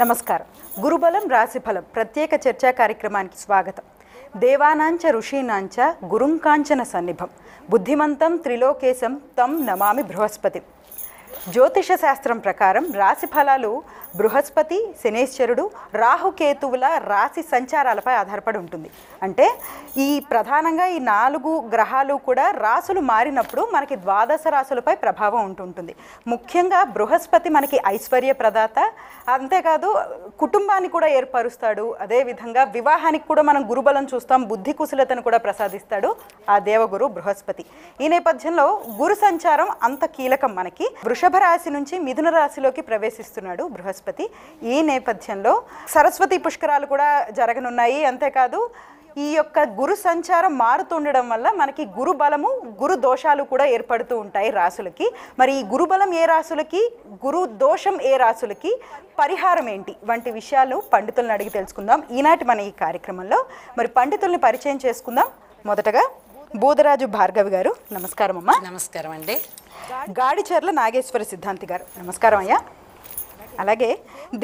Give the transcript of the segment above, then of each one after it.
నమస్కారం. గురుబలం రాశిఫలం ప్రత్యేక చర్చా కార్యక్రమానికి స్వాగతం. దేవానాంచ ఋషీనాంచ గురుంకాంచన సన్నిభం బుద్ధిమంతం త్రిలోకేశం తం నమామి బృహస్పతి. జ్యోతిష శాస్త్రం ప్రకారం రాశి ఫలాలు బృహస్పతి, శనేశ్వరుడు, రాహుకేతువుల రాశి సంచారాలపై ఆధారపడి ఉంటుంది. అంటే ప్రధానంగా ఈ 4 గ్రహాలు కూడా రాసులు మారినప్పుడు మనకి ద్వాదశ రాశులపై ప్రభావం ఉంటుంటుంది. ముఖ్యంగా బృహస్పతి మనకి ఐశ్వర్య ప్రదాత, అంతేకాదు కుటుంబాన్ని కూడా ఏర్పరుస్తాడు. అదేవిధంగా వివాహానికి కూడా మనం గురుబలం చూస్తాం, బుద్ధి కుశలతను కూడా ప్రసాదిస్తాడు ఆ దేవగురు బృహస్పతి. ఈ నేపథ్యంలో గురు సంచారం అంత కీలకం. మనకి వృషభ రాశి నుంచి మిథున రాశిలోకి ప్రవేశిస్తున్నాడు బృహస్పతి. ఈ నేపథ్యంలో సరస్వతి పుష్కరాలు కూడా జరగనున్నాయి. అంతేకాదు ఈ యొక్క గురు సంచారం మారుతుండడం వల్ల మనకి గురు బలము, గురు దోషాలు కూడా ఏర్పడుతూ ఉంటాయి రాసులకి. మరి ఈ గురుబలం ఏ రాసులకి, గురు దోషం ఏ రాసులకి, పరిహారం ఏంటి వంటి విషయాలు పండితులను అడిగి తెలుసుకుందాం ఈనాటి మన ఈ కార్యక్రమంలో. మరి పండితుల్ని పరిచయం చేసుకుందాం. మొదటగా బోధరాజు భార్గవి గారు, నమస్కారం అమ్మా. నమస్కారం అండి. గాడిచర్ల నాగేశ్వర సిద్ధాంతి గారు, నమస్కారం అయ్యా.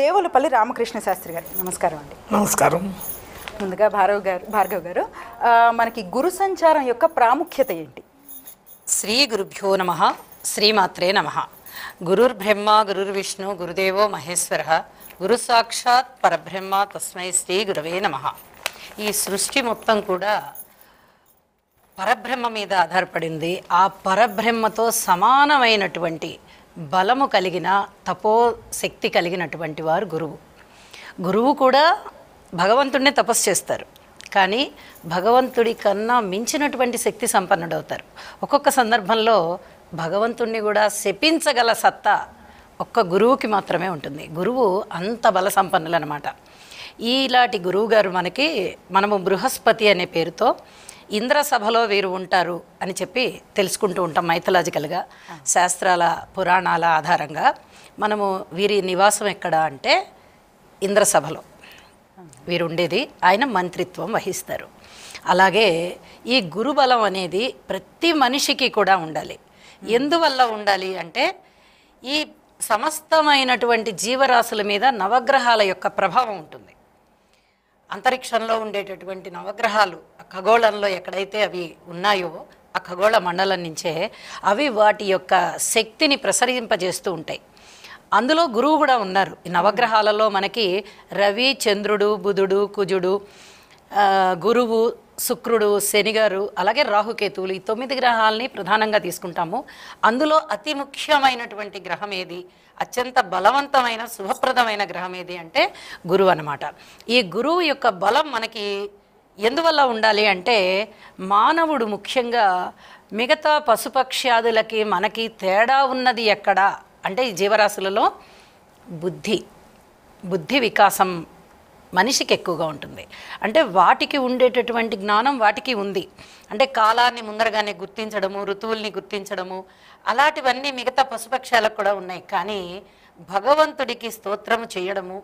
దేవులపల్లి రామకృష్ణ శాస్త్రి గారు, నమస్కారం అండి. నమస్కారం. ముందుగా భార్గవ్ గారు, మనకి గురు సంచారం యొక్క ప్రాముఖ్యత ఏంటి? శ్రీ గురుభ్యో నమః, శ్రీమాత్రే నమః. గురుర్బ్రహ్మ గురుర్విష్ణు గురుదేవో మహేశ్వర, గురు సాక్షాత్ పరబ్రహ్మ తస్మై శ్రీ గురవే నమః. ఈ సృష్టి మొత్తం కూడా పరబ్రహ్మ మీద ఆధారపడింది. ఆ పరబ్రహ్మతో సమానమైనటువంటి బలము కలిగిన తపోశక్తి కలిగినటువంటి వారు గురువు. గురువు కూడా భగవంతుడినే తపస్సు చేస్తారు, కానీ భగవంతుడి కన్నా మించినటువంటి శక్తి సంపన్నుడవుతారు. ఒక్కొక్క సందర్భంలో భగవంతుడిని కూడా శపించగల సత్తా ఒక్క గురువుకి మాత్రమే ఉంటుంది. గురువు అంత బల సంపన్నులు అనమాట. ఇలాంటి గురువు గారు మనము బృహస్పతి అనే పేరుతో ఇంద్రసభలో వీరు ఉంటారు అని చెప్పి తెలుసుకుంటూ ఉంటాం. మైథలాజికల్గా శాస్త్రాల పురాణాల ఆధారంగా మనము వీరి నివాసం ఎక్కడ అంటే ఇంద్రసభలో వీరు ఉండేది. ఆయన మంత్రిత్వం వహిస్తారు. అలాగే ఈ గురుబలం అనేది ప్రతి మనిషికి కూడా ఉండాలి. ఎందువల్ల ఉండాలి అంటే ఈ సమస్తమైనటువంటి జీవరాశుల మీద నవగ్రహాల యొక్క ప్రభావం ఉంటుంది. అంతరిక్షంలో ఉండేటటువంటి నవగ్రహాలు ఖగోళంలో ఎక్కడైతే అవి ఉన్నాయో ఆ ఖగోళ మండలం నుంచే అవి వాటి యొక్క శక్తిని ప్రసరింపజేస్తూ ఉంటాయి. అందులో గురువు కూడా ఉన్నారు. ఈ నవగ్రహాలలో మనకి రవి, చంద్రుడు, బుధుడు, కుజుడు, గురువు, శుక్రుడు, శనిగారు, అలాగే రాహుకేతువులు, ఈ 9 గ్రహాలని ప్రధానంగా తీసుకుంటాము. అందులో అతి ముఖ్యమైనటువంటి గ్రహం ఏది, అత్యంత బలవంతమైన శుభప్రదమైన గ్రహం ఏది అంటే గురువు అన్నమాట. ఈ గురువు యొక్క బలం మనకి ఎందువల్ల ఉండాలి అంటే మానవుడు ముఖ్యంగా మిగతా పశుపక్ష్యాదులకి మనకి తేడా ఉన్నది ఎక్కడా అంటే ఈ జీవరాశులలో బుద్ధి వికాసం మనిషికి ఎక్కువగా ఉంటుంది. అంటే వాటికి ఉండేటటువంటి జ్ఞానం వాటికి ఉంది. అంటే కాలాన్ని ముందరగానే గుర్తించడము, ఋతువుల్ని గుర్తించడము, అలాంటివన్నీ మిగతా పశుపక్షాలకు కూడా ఉన్నాయి. కానీ భగవంతుడికి స్తోత్రము చేయడము,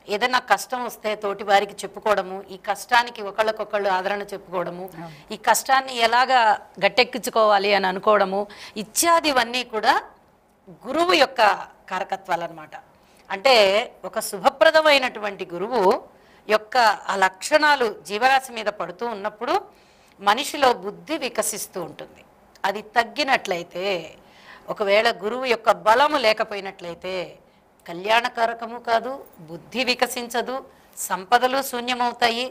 ఏదైనా కష్టం వస్తే తోటి వారికి చెప్పుకోవడము, ఈ కష్టానికి ఒకళ్ళకొకళ్ళు ఆదరణ చెప్పుకోవడము, ఈ కష్టాన్ని ఎలాగా గట్టెక్కించుకోవాలి అని అనుకోవడము, ఇత్యాదివన్నీ కూడా గురువు యొక్క కారకత్వాలు అన్నమాట. అంటే ఒక శుభప్రదమైనటువంటి గురువు యొక్క ఆ లక్షణాలు జీవరాశి మీద పడుతూ ఉన్నప్పుడు మనిషిలో బుద్ధి వికసిస్తూ ఉంటుంది. అది తగ్గినట్లయితే, ఒకవేళ గురువు యొక్క బలము లేకపోయినట్లయితే కళ్యాణకారకము కాదు, బుద్ధి వికసించదు, సంపదలు శూన్యమవుతాయి,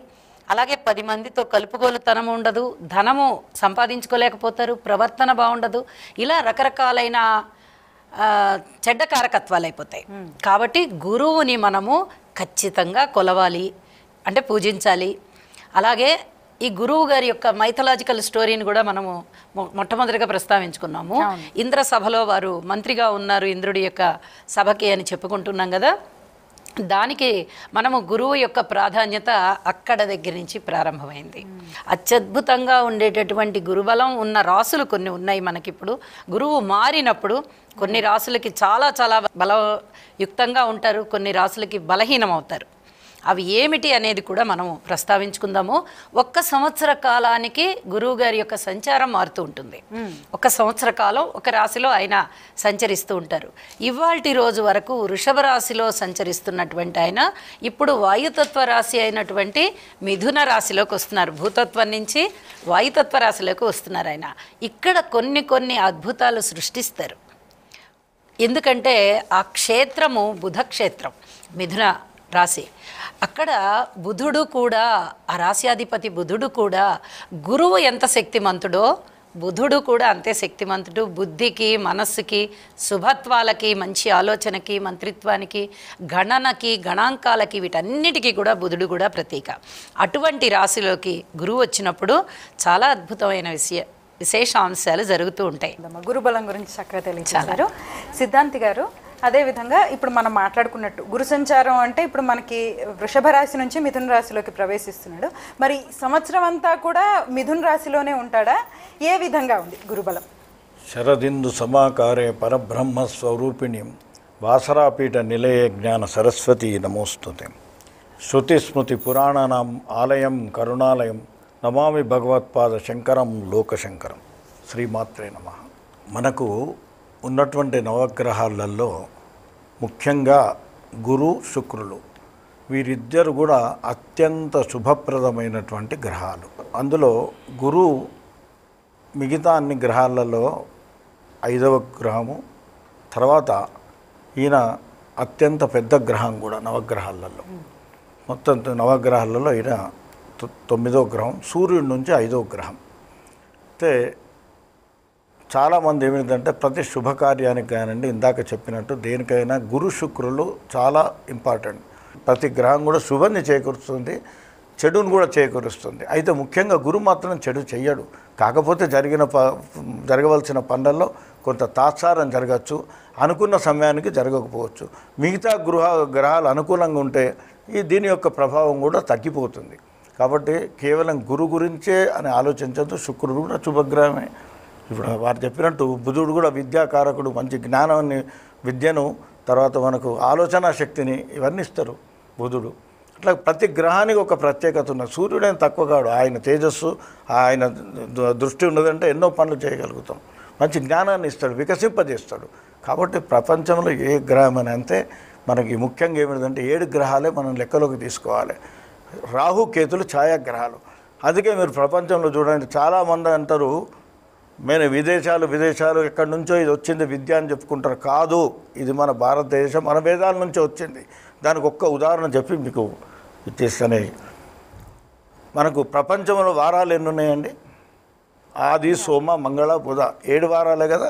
అలాగే 10 మందితో కలుపుగోలుతనము ఉండదు, ధనము సంపాదించుకోలేకపోతారు, ప్రవర్తన బాగుండదు, ఇలా రకరకాలైన చెడ్డ కారకత్వాలు అయిపోతాయి. కాబట్టి గురువుని మనము ఖచ్చితంగా కొలవాలి, అంటే పూజించాలి. అలాగే ఈ గురువు గారి యొక్క మైథలాజికల్ స్టోరీని కూడా మనము మొట్టమొదటిగా ప్రస్తావించుకున్నాము. ఇంద్ర సభలో వారు మంత్రిగా ఉన్నారు ఇంద్రుడి యొక్క సభకి అని చెప్పుకుంటున్నాం కదా. దానికి మనము గురువు యొక్క ప్రాధాన్యత అక్కడ దగ్గర నుంచి ప్రారంభమైంది. అత్యద్భుతంగా ఉండేటటువంటి గురుబలం ఉన్న రాసులు కొన్ని ఉన్నాయి మనకిప్పుడు. గురువు మారినప్పుడు కొన్ని రాసులకి చాలా చాలా బలయుక్తంగా ఉంటారు, కొన్ని రాసులకి బలహీనం అవుతారు. అవి ఏమిటి అనేది కూడా మనము ప్రస్తావించుకుందాము. ఒక్క సంవత్సర కాలానికి గురువు గారి యొక్క సంచారం మారుతూ ఉంటుంది. ఒక సంవత్సర కాలం ఒక రాశిలో ఆయన సంచరిస్తూ ఉంటారు. ఇవాల్టి రోజు వరకు వృషభ రాశిలో సంచరిస్తున్నటువంటి ఆయన ఇప్పుడు వాయుతత్వ రాశి అయినటువంటి మిథున రాశిలోకి వస్తున్నారు. భూతత్వం నుంచి వాయుతత్వ రాశిలోకి వస్తున్నారు ఆయన. ఇక్కడ కొన్ని అద్భుతాలు సృష్టిస్తారు. ఎందుకంటే ఆ క్షేత్రము బుధక్షేత్రం, మిథున రాశి. అక్కడ బుధుడు కూడా, ఆ రాశ్యాధిపతి బుధుడు కూడా, గురువు ఎంత శక్తిమంతుడో బుధుడు కూడా అంతే శక్తిమంతుడు. బుద్ధికి, మనస్సుకి, శుభత్వాలకి, మంచి ఆలోచనకి, మంత్రిత్వానికి, గణనకి, గణాంకాలకి, వీటన్నిటికీ కూడా బుధుడు కూడా ప్రతీక. అటువంటి రాశిలోకి గురువు వచ్చినప్పుడు చాలా అద్భుతమైన విశేషాంశాలు జరుగుతూ ఉంటాయి. గురుబలం గురించి చక్కగా తెలియజేశారు సిద్ధాంతి గారు. అదేవిధంగా ఇప్పుడు మనం మాట్లాడుకున్నట్టు గురు సంచారం అంటే ఇప్పుడు మనకి వృషభ రాశి నుంచి మిథున రాశిలోకి ప్రవేశిస్తున్నాడు. మరి సంవత్సరం అంతా కూడా మిథున రాశిలోనే ఉంటాడా? ఏ విధంగా ఉంది గురుబలం? శరదిందు సమాకారే పరబ్రహ్మ స్వరూపిణి వాసరాపీఠ నిలయ జ్ఞాన సరస్వతి నమోస్తుతే. శృతిస్మృతి పురాణానాం ఆలయం కరుణాలయం నమామి భగవత్పాద శంకరం లోకశంకరం. శ్రీమాత్రే నమః. మనకు ఉన్నటువంటి నవగ్రహాలలో ముఖ్యంగా గురు శుక్రులు వీరిద్దరు కూడా అత్యంత శుభప్రదమైనటువంటి గ్రహాలు. అందులో గురు మిగతా అన్ని గ్రహాలలో 5వ గ్రహము, తర్వాత ఈయన అత్యంత పెద్ద గ్రహం కూడా నవగ్రహాలలో. మొత్తం నవగ్రహాలలో ఈయన 9వ గ్రహం, సూర్యుడి నుంచి 5వ గ్రహం. అయితే చాలామంది ఏమిటంటే ప్రతి శుభకార్యానికి కానివ్వండి, ఇందాక చెప్పినట్టు దేనికైనా గురు శుక్రులు చాలా ఇంపార్టెంట్. ప్రతి గ్రహం కూడా శుభాన్ని చేకూరుస్తుంది, చెడును కూడా చేకూరుస్తుంది. అయితే ముఖ్యంగా గురువు మాత్రం చెడు చెయ్యడు. కాకపోతే జరగవలసిన పనులలో కొంత తాత్సారం జరగచ్చు, అనుకున్న సమయానికి జరగకపోవచ్చు. మిగతా గ్రహాలు అనుకూలంగా ఉంటే దీని యొక్క ప్రభావం కూడా తగ్గిపోతుంది. కాబట్టి కేవలం గురు గురించే అని ఆలోచించద్దు. శుక్రుడు కూడా శుభగ్రహమే. ఇప్పుడు వారు చెప్పినట్టు బుధుడు కూడా విద్యాకారకుడు, మంచి జ్ఞానాన్ని, విద్యను, తర్వాత మనకు ఆలోచన శక్తిని ఇవన్నీ ఇస్తారు బుధుడు. అట్లా ప్రతి గ్రహానికి ఒక ప్రత్యేకత ఉన్నది. సూర్యుడేం తక్కువ కాడు. ఆయన తేజస్సు, ఆయన దృష్టి ఉన్నదంటే ఎన్నో పనులు చేయగలుగుతాం. మంచి జ్ఞానాన్ని ఇస్తాడు, వికసింపజేస్తాడు. కాబట్టి ప్రపంచంలో ఏ గ్రహం అని అంతే మనకి ముఖ్యంగా ఏమిటంటే 7 గ్రహాలే మనం లెక్కలోకి తీసుకోవాలి. రాహు కేతులు ఛాయాగ్రహాలు. అందుకే మీరు ప్రపంచంలో చూడండి, చాలామంది అంటారు మేము విదేశాలు ఎక్కడి నుంచో ఇది వచ్చింది విద్య అని చెప్పుకుంటారు. కాదు, ఇది మన భారతదేశం, మన వేదాల నుంచే వచ్చింది. దానికి ఒక్క ఉదాహరణ చెప్పి మీకు ఇచ్చేస్తానే. మనకు ప్రపంచంలో వారాలు ఎన్ని ఉన్నాయండి? ఆది, సోమ, మంగళ, బుధ, 7 వారాలే కదా.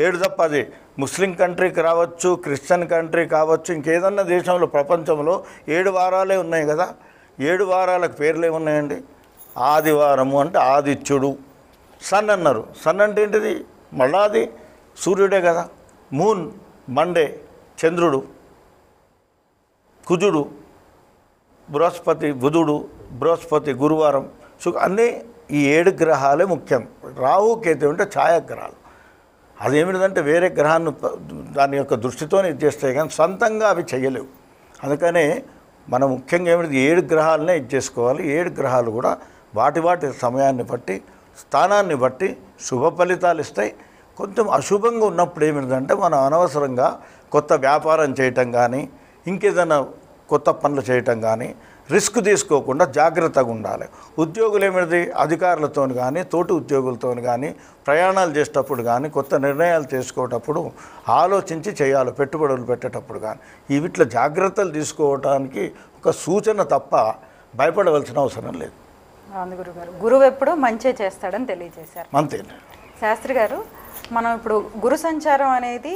7 తప్ప అది ముస్లిం కంట్రీకి రావచ్చు, క్రిస్టియన్ కంట్రీ కావచ్చు, ఇంకేదన్నా దేశంలో ప్రపంచంలో 7 వారాలే ఉన్నాయి కదా. 7 వారాలకు పేర్లు ఏమున్నాయండి? ఆదివారము అంటే ఆదిత్యుడు, సన్ అన్నారు. సన్ అంటే ఏంటిది? మళ్ళా అది సూర్యుడే కదా. మూన్ మండే, చంద్రుడు, కుజుడు, బృహస్పతి బుధుడు, బృహస్పతి గురువారం, అన్నీ ఈ 7 గ్రహాలే ముఖ్యం. రాహు కేతు అంటే ఛాయాగ్రహాలు. అదేమిటంటే వేరే గ్రహాన్ని దాని యొక్క దృష్టితోనే ఇది చేస్తాయి, కానీ సొంతంగా అవి చేయలేవు. అందుకనే మనం ముఖ్యంగా ఏమిటి 7 గ్రహాలనే ఇది చేసుకోవాలి. 7 గ్రహాలు కూడా వాటి సమయాన్ని బట్టి, స్థానాన్ని బట్టి శుభ ఫలితాలు ఇస్తాయి. కొంచెం అశుభంగా ఉన్నప్పుడు ఏమిటంటే మనం అనవసరంగా కొత్త వ్యాపారం చేయటం కానీ, ఇంకేదైనా కొత్త పనులు చేయటం కానీ రిస్క్ తీసుకోకుండా జాగ్రత్తగా ఉండాలి. ఉద్యోగులు ఏమిటి అధికారులతో కానీ, తోటి ఉద్యోగులతో కానీ, ప్రయాణాలు చేసేటప్పుడు కానీ, కొత్త నిర్ణయాలు చేసుకోవటప్పుడు ఆలోచించి చేయాలి. పెట్టుబడులు పెట్టేటప్పుడు కానీ వీటిలో జాగ్రత్తలు తీసుకోవడానికి ఒక సూచన తప్ప భయపడవలసిన అవసరం లేదు. గురుగారు, గురువు ఎప్పుడు మంచి చేస్తాడని తెలియజేశారు. అంతే శాస్త్రి గారు, మనం ఇప్పుడు గురు సంచారం అనేది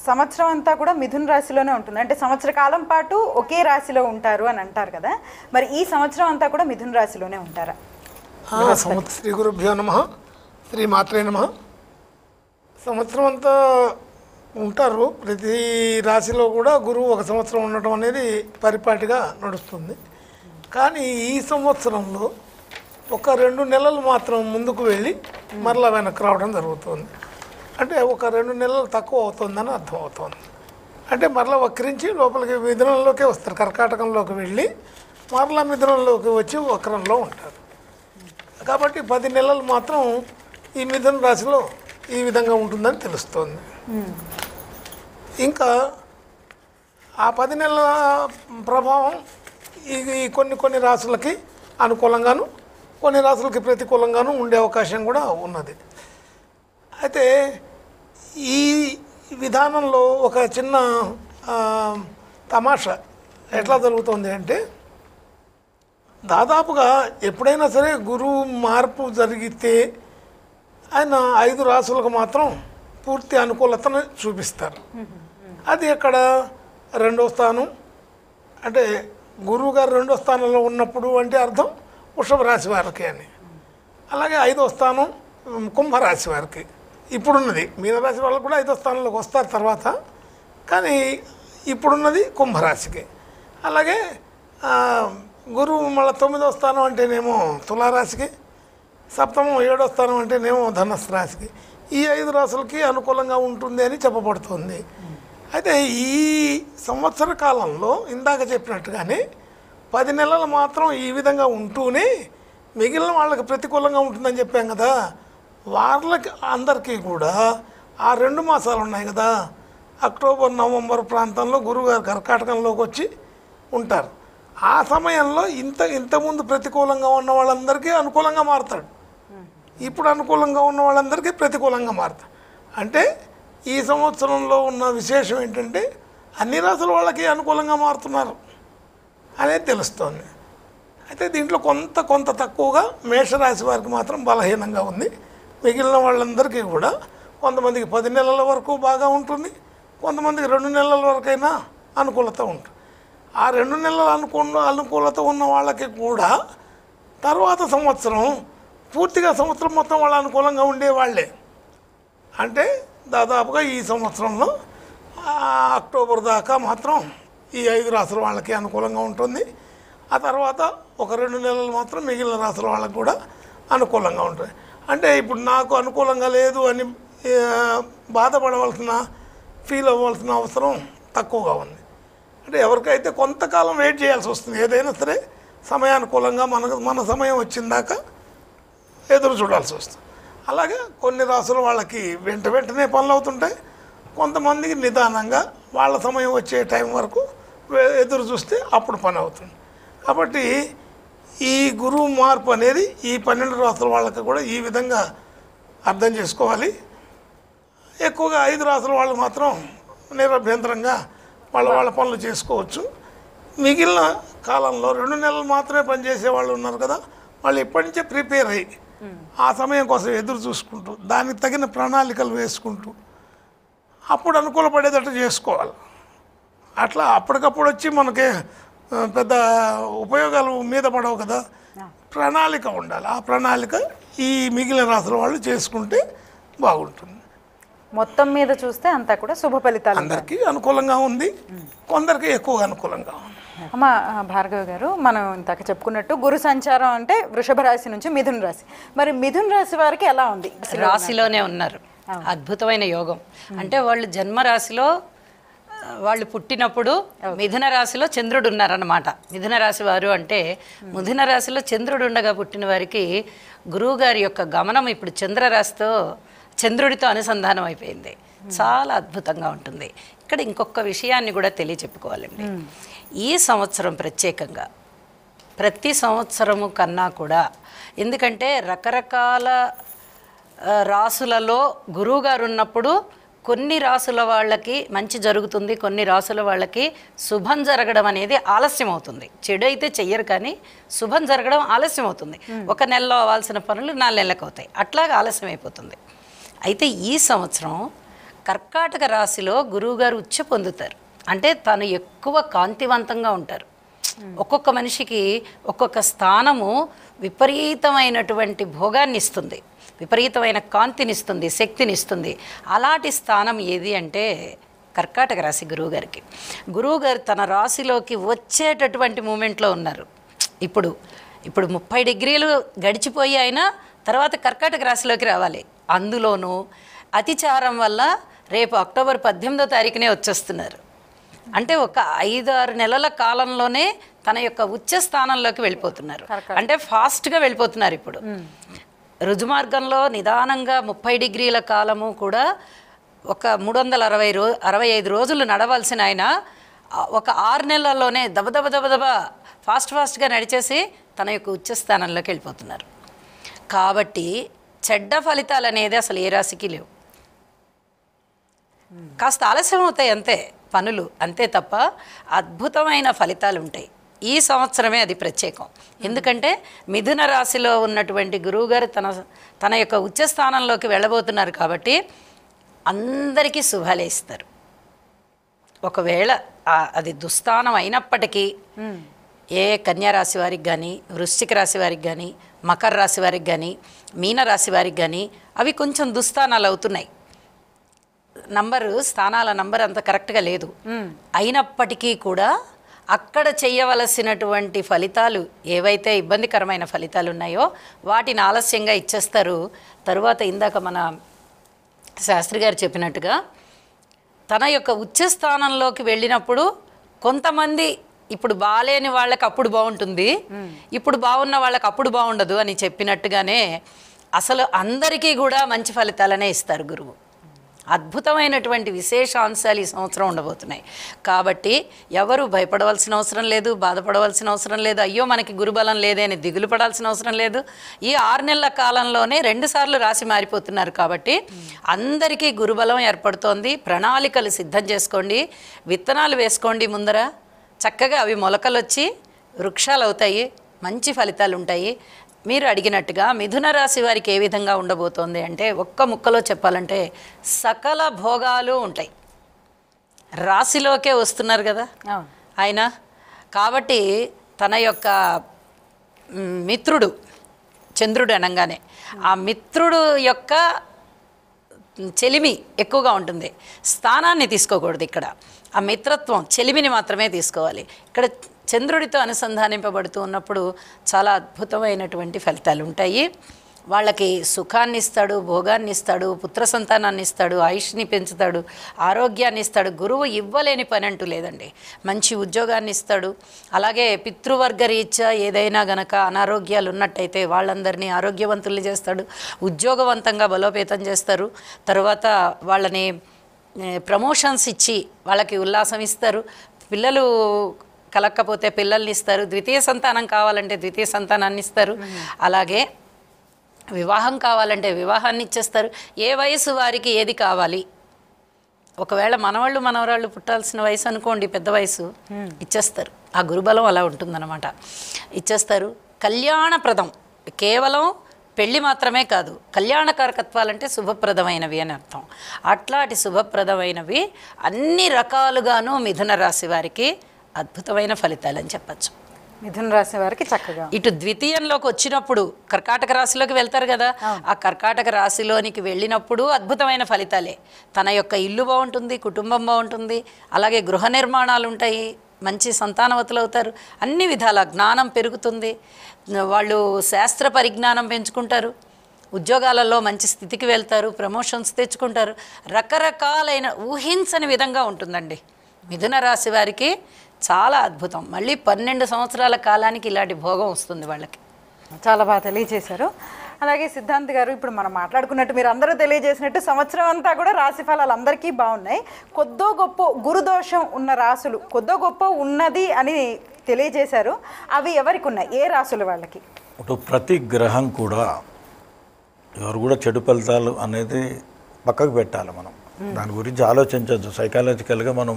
సంవత్సరం అంతా కూడా మిథున రాశిలోనే ఉంటుంది. అంటే సంవత్సర కాలం పాటు ఒకే రాశిలో ఉంటారు అని అంటారు కదా. మరి ఈ సంవత్సరం అంతా కూడా మిథున రాశిలోనే ఉంటారా? శ్రీ గురుభ్యో నమః, శ్రీ మాత్రే నమః. సంవత్సరం అంతా ఉంటారు. ప్రతి రాశిలో కూడా గురువు ఒక సంవత్సరం ఉండటం అనేది పరిపాటిగా నడుస్తుంది. కానీ ఈ సంవత్సరంలో ఒక 2 నెలలు మాత్రం ముందుకు వెళ్ళి మరలా వెనక్కి రావడం జరుగుతుంది. అంటే ఒక 2 నెలలు తక్కువ అవుతుందని అర్థమవుతుంది. అంటే మరలా వక్రించి లోపలికి మిథునంలోకే వస్తారు, కర్కాటకంలోకి వెళ్ళి మరలా మిథునంలోకి వచ్చి వక్రంలో ఉంటారు. కాబట్టి 10 నెలలు మాత్రం ఈ మిథున రాశిలో ఈ విధంగా ఉంటుందని తెలుస్తోంది. ఇంకా ఆ 10 నెలల ప్రభావం ఈ కొన్ని రాశులకి అనుకూలంగాను కొన్ని రాశులకి ప్రతికూలంగాను ఉండే అవకాశం కూడా ఉన్నది. అయితే ఈ విధానంలో ఒక చిన్న తమాషా ఎట్లా జరుగుతుంది అంటే, దాదాపుగా ఎప్పుడైనా సరే గురువు మార్పు జరిగితే ఆయన 5 రాశులకు మాత్రం పూర్తి అనుకూలతను చూపిస్తారు. అది ఎక్కడ 2వ స్థానం, అంటే గురువు గారు 2వ స్థానంలో ఉన్నప్పుడు అంటే అర్థం వృషభ రాశి వారికి అని. అలాగే 5వ స్థానం కుంభరాశి వారికి ఇప్పుడున్నది. మీనరాశి వాళ్ళకు కూడా 5వ స్థానంలోకి వస్తారు తర్వాత, కానీ ఇప్పుడున్నది కుంభరాశికి. అలాగే గురువు మళ్ళీ 9వ స్థానం అంటేనేమో తులారాశికి, సప్తమం 7వ స్థానం అంటేనేమో ధనుస్సు రాశికి. ఈ 5 రాశులకి అనుకూలంగా ఉంటుంది అని చెప్పబడుతుంది. అయితే ఈ సంవత్సర కాలంలో ఇందాక చెప్పినట్టుగానే 10 నెలలు మాత్రం ఈ విధంగా ఉంటూనే మిగిలిన వాళ్ళకి ప్రతికూలంగా ఉంటుందని చెప్పాం కదా. వాళ్ళకి అందరికీ కూడా ఆ 2 మాసాలు ఉన్నాయి కదా, అక్టోబర్ నవంబర్ ప్రాంతంలో గురువుగారు కర్కాటకంలోకి వచ్చి ఉంటారు. ఆ సమయంలో ఇంతకుముందు ప్రతికూలంగా ఉన్న వాళ్ళందరికీ అనుకూలంగా మారుతాడు. ఇప్పుడు అనుకూలంగా ఉన్న వాళ్ళందరికీ ప్రతికూలంగా మారుతాడు. అంటే ఈ సంవత్సరంలో ఉన్న విశేషం ఏంటంటే అన్ని రాశుల వాళ్ళకి అనుకూలంగా మారుతున్నారు అనేది తెలుస్తోంది. అయితే దీంట్లో కొంత తక్కువగా మేషరాశి వారికి మాత్రం బలహీనంగా ఉంది. మిగిలిన వాళ్ళందరికీ కూడా కొంతమందికి 10 నెలల వరకు బాగా ఉంటుంది, కొంతమందికి 2 నెలల వరకైనా అనుకూలత ఉంటుంది. ఆ 2 నెలల అనుకూలత ఉన్న వాళ్ళకి కూడా తర్వాత సంవత్సరం పూర్తిగా సంవత్సరం మొత్తం వాళ్ళ అనుకూలంగా ఉండేవాళ్ళే. అంటే దాదాపుగా ఈ సంవత్సరంలో అక్టోబర్ దాకా మాత్రం ఈ 5 రాశుల వాళ్ళకి అనుకూలంగా ఉంటుంది. ఆ తర్వాత ఒక 2 నెలలు మాత్రం మిగిలిన రాశుల వాళ్ళకి కూడా అనుకూలంగా ఉంటుంది. అంటే ఇప్పుడు నాకు అనుకూలంగా లేదు అని బాధపడవలసిన ఫీల్ అవ్వాల్సిన అవసరం తక్కువగా ఉంది. అంటే ఎవరికైతే కొంతకాలం వెయిట్ చేయాల్సి వస్తుంది, ఏదైనా సరే సమయానుకూలంగా మన సమయం వచ్చిందాక ఎదురు చూడాల్సి వస్తుంది. అలాగే కొన్ని రాసుల వాళ్ళకి వెంటనే పనులు అవుతుంటాయి, కొంతమందికి నిదానంగా వాళ్ళ సమయం వచ్చే టైం వరకు ఎదురు చూస్తే అప్పుడు పని అవుతుంది. కాబట్టి ఈ గురువు మార్పు అనేది ఈ 12 రాసుల వాళ్ళకి కూడా ఈ విధంగా అర్థం చేసుకోవాలి. ఎక్కువగా 5 రాసుల వాళ్ళు మాత్రం నిరభ్యంతరంగా వాళ్ళ పనులు చేసుకోవచ్చు. మిగిలిన కాలంలో 2 నెలలు మాత్రమే పనిచేసే వాళ్ళు ఉన్నారు కదా, వాళ్ళు ఇప్పటి నుంచే ప్రిపేర్ అయ్యి ఆ సమయం కోసం ఎదురు చూసుకుంటూ దానికి తగిన ప్రణాళికలు వేసుకుంటూ అప్పుడు అనుకూలపడేటట్టు చేసుకోవాలి. అట్లా అప్పటికప్పుడు వచ్చి మనకి పెద్ద ఉపయోగాలు మీద పడవు కదా, ప్రణాళిక ఉండాలి. ఆ ప్రణాళిక ఈ మిగిలిన రాసుల వాళ్ళు చేసుకుంటే బాగుంటుంది. మొత్తం మీద చూస్తే అంతా కూడా శుభ ఫలితాలు అందరికీ అనుకూలంగా ఉంది, కొందరికి ఎక్కువగా అనుకూలంగా ఉంది. అమ్మ భార్గవి గారు, మనం ఇందాక చెప్పుకున్నట్టు గురు సంచారం అంటే వృషభ రాశి నుంచి మిథున రాశి, మరి మిథున రాశి వారికి ఎలా ఉంది? రాశిలోనే ఉన్నారు, అద్భుతమైన యోగం. అంటే వాళ్ళు జన్మరాశిలో వాళ్ళు పుట్టినప్పుడు మిథున రాశిలో చంద్రుడు ఉన్నారన్నమాట. మిథున రాశి వారు అంటే మిథున రాశిలో చంద్రుడు ఉండగా పుట్టిన వారికి గురువు గారి యొక్క గమనం ఇప్పుడు చంద్రుడితో అనుసంధానం అయిపోయింది. చాలా అద్భుతంగా ఉంటుంది. ఇక్కడ ఇంకొక విషయాన్ని కూడా తెలియచెప్పుకోవాలండి. ఈ సంవత్సరం ప్రత్యేకంగా ప్రతి సంవత్సరము కన్నా కూడా, ఎందుకంటే రకరకాల రాసులలో గురువుగారు ఉన్నప్పుడు కొన్ని రాసుల వాళ్ళకి మంచి జరుగుతుంది, కొన్ని రాసుల వాళ్ళకి శుభం జరగడం అనేది ఆలస్యం అవుతుంది. చెడు అయితే చెయ్యరు, కానీ శుభం జరగడం ఆలస్యం అవుతుంది. 1 నెలలో అవ్వాల్సిన పనులు 4 నెలలకు అవుతాయి, అట్లాగా ఆలస్యం అయిపోతుంది. అయితే ఈ సంవత్సరం కర్కాటక రాశిలో గురువుగారు ఉచ్చ పొందుతారు. అంటే తను ఎక్కువ కాంతివంతంగా ఉంటారు. ఒక్కొక్క మనిషికి ఒక్కొక్క స్థానము విపరీతమైనటువంటి భోగాన్ని ఇస్తుంది, విపరీతమైన కాంతినిస్తుంది, శక్తినిస్తుంది. అలాంటి స్థానం ఏది అంటే కర్కాటక రాశి గురువుగారికి. గురువుగారు తన రాశిలోకి వచ్చేటటువంటి మూమెంట్లో ఉన్నారు. ఇప్పుడు 30 డిగ్రీలు గడిచిపోయి అయినా తర్వాత కర్కాటక రాశిలోకి రావాలి. అందులోనూ అతిచారం వల్ల రేపు అక్టోబర్ 18వ తారీఖునే వచ్చేస్తున్నారు. అంటే ఒక 5-6 నెలల కాలంలోనే తన యొక్క ఉచ్చ స్థానంలోకి వెళ్ళిపోతున్నారు. అంటే ఫాస్ట్గా వెళ్ళిపోతున్నారు. ఇప్పుడు రుజుమార్గంలో నిదానంగా 30 డిగ్రీల కాలము కూడా ఒక 365 రోజులు నడవలసిన ఆయన ఒక 6 నెలల్లోనే దబదబ ఫాస్ట్గా నడిచేసి తన యొక్క ఉచ్చ స్థానంలోకి వెళ్ళిపోతున్నారు. కాబట్టి చెడ్డ ఫలితాలు అనేది అసలు ఏ రాశికి లేవు. కాస్త ఆలస్యం అవుతాయి అంతే పనులు, అంతే తప్ప అద్భుతమైన ఫలితాలు ఉంటాయి. ఈ సంవత్సరమే అది ప్రత్యేకం. ఎందుకంటే మిథున రాశిలో ఉన్నటువంటి గురువుగారు తన యొక్క ఉచ్చ స్థానంలోకి వెళ్ళబోతున్నారు కాబట్టి అందరికీ శుభాలే ఇస్తారు. ఒకవేళ అది దుస్థానం అయినప్పటికీ ఏ కన్యారాశి వారికి కానీ, వృశ్చిక రాశి వారికి కానీ, మకర రాశి వారికి కానీ, మీనరాశి వారికి కానీ అవి కొంచెం దుస్థానాలు అవుతున్నాయి. స్థానాల నంబర్ అంత కరెక్ట్గా లేదు. అయినప్పటికీ కూడా అక్కడ చేయవలసినటువంటి ఫలితాలు ఏవైతే ఇబ్బందికరమైన ఫలితాలు ఉన్నాయో వాటిని ఆలస్యంగా ఇచ్చేస్తారు. తరువాత ఇందాక మన శాస్త్రి గారు చెప్పినట్టుగా తన యొక్క ఉచ్చ స్థానంలోకి వెళ్ళినప్పుడు కొంతమంది ఇప్పుడు బాలేని వాళ్ళకి అప్పుడు బాగుంటుంది, ఇప్పుడు బాగున్న వాళ్ళకి అప్పుడు బాగుండదు అని చెప్పినట్టుగానే అసలు అందరికీ కూడా మంచి ఫలితాలనే ఇస్తారు గురువు. అద్భుతమైనటువంటి విశేషాంశాలు ఈ సంవత్సరం ఉండబోతున్నాయి. కాబట్టి ఎవరు భయపడవలసిన అవసరం లేదు, బాధపడవలసిన అవసరం లేదు, అయ్యో మనకి గురుబలం లేదే అని దిగులు పడాల్సిన అవసరం లేదు. ఈ 6 నెలల కాలంలోనే 2 సార్లు రాశి మారిపోతున్నారు కాబట్టి అందరికీ గురుబలం ఏర్పడుతోంది. ప్రణాళికలు సిద్ధం చేసుకోండి, విత్తనాలు వేసుకోండి, ముందర చక్కగా అవి మొలకలు వచ్చి వృక్షాలు అవుతాయి, మంచి ఫలితాలు ఉంటాయి. మీరు అడిగినట్టుగా మిథున రాశి వారికి ఏ విధంగా ఉండబోతోంది అంటే ఒక్క ముక్కలో చెప్పాలంటే సకల భోగాలు ఉంటాయి. రాశిలోకే వస్తున్నారు కదా ఆయన. కాబట్టి తన యొక్క మిత్రుడు చంద్రుడు అనగానే ఆ మిత్రుడు యొక్క చెలిమి ఎక్కువగా ఉంటుంది. స్థానాన్ని తీసుకోకూడదు ఇక్కడ. ఆ మిత్రత్వం చెలిమిని మాత్రమే తీసుకోవాలి. ఇక్కడ చంద్రుడితో అనుసంధానింపబడుతూ ఉన్నప్పుడు చాలా అద్భుతమైనటువంటి ఫలితాలు ఉంటాయి. వాళ్ళకి సుఖాన్ని ఇస్తాడు, భోగాన్ని ఇస్తాడు, పుత్ర సంతానాన్ని ఇస్తాడు, ఆయుష్ని పెంచుతాడు, ఆరోగ్యాన్ని ఇస్తాడు. గురువు ఇవ్వలేని పని అంటూ లేదండి. మంచి ఉద్యోగాన్ని ఇస్తాడు. అలాగే పితృవర్గ రీత్యా ఏదైనా గనక అనారోగ్యాలు ఉన్నట్టయితే వాళ్ళందరినీ ఆరోగ్యవంతుల్ని చేస్తాడు, ఉద్యోగవంతంగా బలోపేతం చేస్తారు. తర్వాత వాళ్ళని ప్రమోషన్స్ ఇచ్చి వాళ్ళకి ఉల్లాసం ఇస్తారు. పిల్లలు కలక్కపోతే పిల్లల్ని ఇస్తారు. ద్వితీయ సంతానం కావాలంటే ద్వితీయ సంతానాన్ని ఇస్తారు. అలాగే వివాహం కావాలంటే వివాహాన్ని ఇచ్చేస్తారు. ఏ వయసు వారికి ఏది కావాలి, ఒకవేళ మనవరాళ్ళు పుట్టాల్సిన వయసు అనుకోండి, పెద్ద వయసు, ఇచ్చేస్తారు. ఆ గురుబలం అలా ఉంటుందన్నమాట, ఇచ్చేస్తారు. కళ్యాణప్రదం, కేవలం పెళ్ళి మాత్రమే కాదు, కళ్యాణకారకత్వాలంటే శుభప్రదమైనవి అని అర్థం. అట్లాంటి శుభప్రదమైనవి అన్ని రకాలుగాను మిథున రాశి వారికి అద్భుతమైన ఫలితాలు అని చెప్పచ్చు. మిథున రాశి వారికి చక్కగా ఇటు ద్వితీయంలోకి వచ్చినప్పుడు కర్కాటక రాశిలోకి వెళ్తారు కదా, ఆ కర్కాటక రాశిలోనికి వెళ్ళినప్పుడు అద్భుతమైన ఫలితాలే. తన యొక్క ఇల్లు బాగుంటుంది, కుటుంబం బాగుంటుంది, అలాగే గృహ నిర్మాణాలు ఉంటాయి, మంచి సంతానవతులు అవుతారు, అన్ని విధాల జ్ఞానం పెరుగుతుంది, వాళ్ళు శాస్త్ర పరిజ్ఞానం పెంచుకుంటారు, ఉద్యోగాలలో మంచి స్థితికి వెళ్తారు, ప్రమోషన్స్ తెచ్చుకుంటారు. రకరకాలైన ఊహించని విధంగా ఉంటుందండి మిథున రాశి వారికి. చాలా అద్భుతం. మళ్ళీ 12 సంవత్సరాల కాలానికి ఇలాంటి భోగం వస్తుంది వాళ్ళకి. చాలా బాగా తెలియజేశారు. అలాగే సిద్ధాంత్ గారు, ఇప్పుడు మనం మాట్లాడుకున్నట్టు మీరు అందరూ తెలియజేసినట్టు సంవత్సరం అంతా కూడా రాశి ఫలాలు అందరికీ బాగున్నాయి. కొద్దో గొప్ప గురుదోషం ఉన్న రాసులు కొద్దో గొప్ప ఉన్నది అని తెలియజేశారు. అవి ఎవరికి ఉన్నాయి, ఏ రాసుల వాళ్ళకి? అటు ప్రతి గ్రహం కూడా ఎవరు కూడా చెడు ఫలితాలు అనేది పక్కకు పెట్టాలి. మనం దాని గురించి ఆలోచించవచ్చు. సైకాలజికల్గా మనం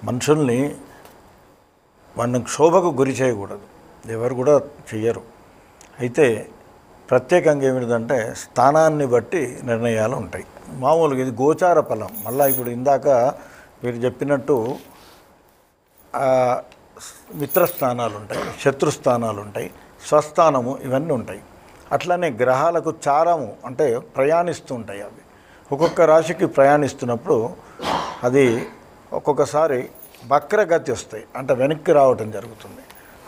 మనుషుల్ని శోభకు గురి చేయకూడదు, ఎవరు కూడా చెయ్యరు. అయితే ప్రత్యేకంగా ఏమిటంటే స్థానాన్ని బట్టి నిర్ణయాలు ఉంటాయి. మామూలుగా ఇది గోచార ఫలం. మళ్ళీ ఇప్పుడు ఇందాక మీరు చెప్పినట్టు మిత్రస్థానాలు ఉంటాయి, శత్రుస్థానాలు ఉంటాయి, స్వస్థానము, ఇవన్నీ ఉంటాయి. అట్లనే గ్రహాలకు చారము అంటే ప్రయాణిస్తూ ఉంటాయి. అవి ఒక్కొక్క రాశికి ప్రయాణిస్తున్నప్పుడు అది ఒక్కొక్కసారి వక్రగతి వస్తాయి, అంటే వెనక్కి రావటం జరుగుతుంది.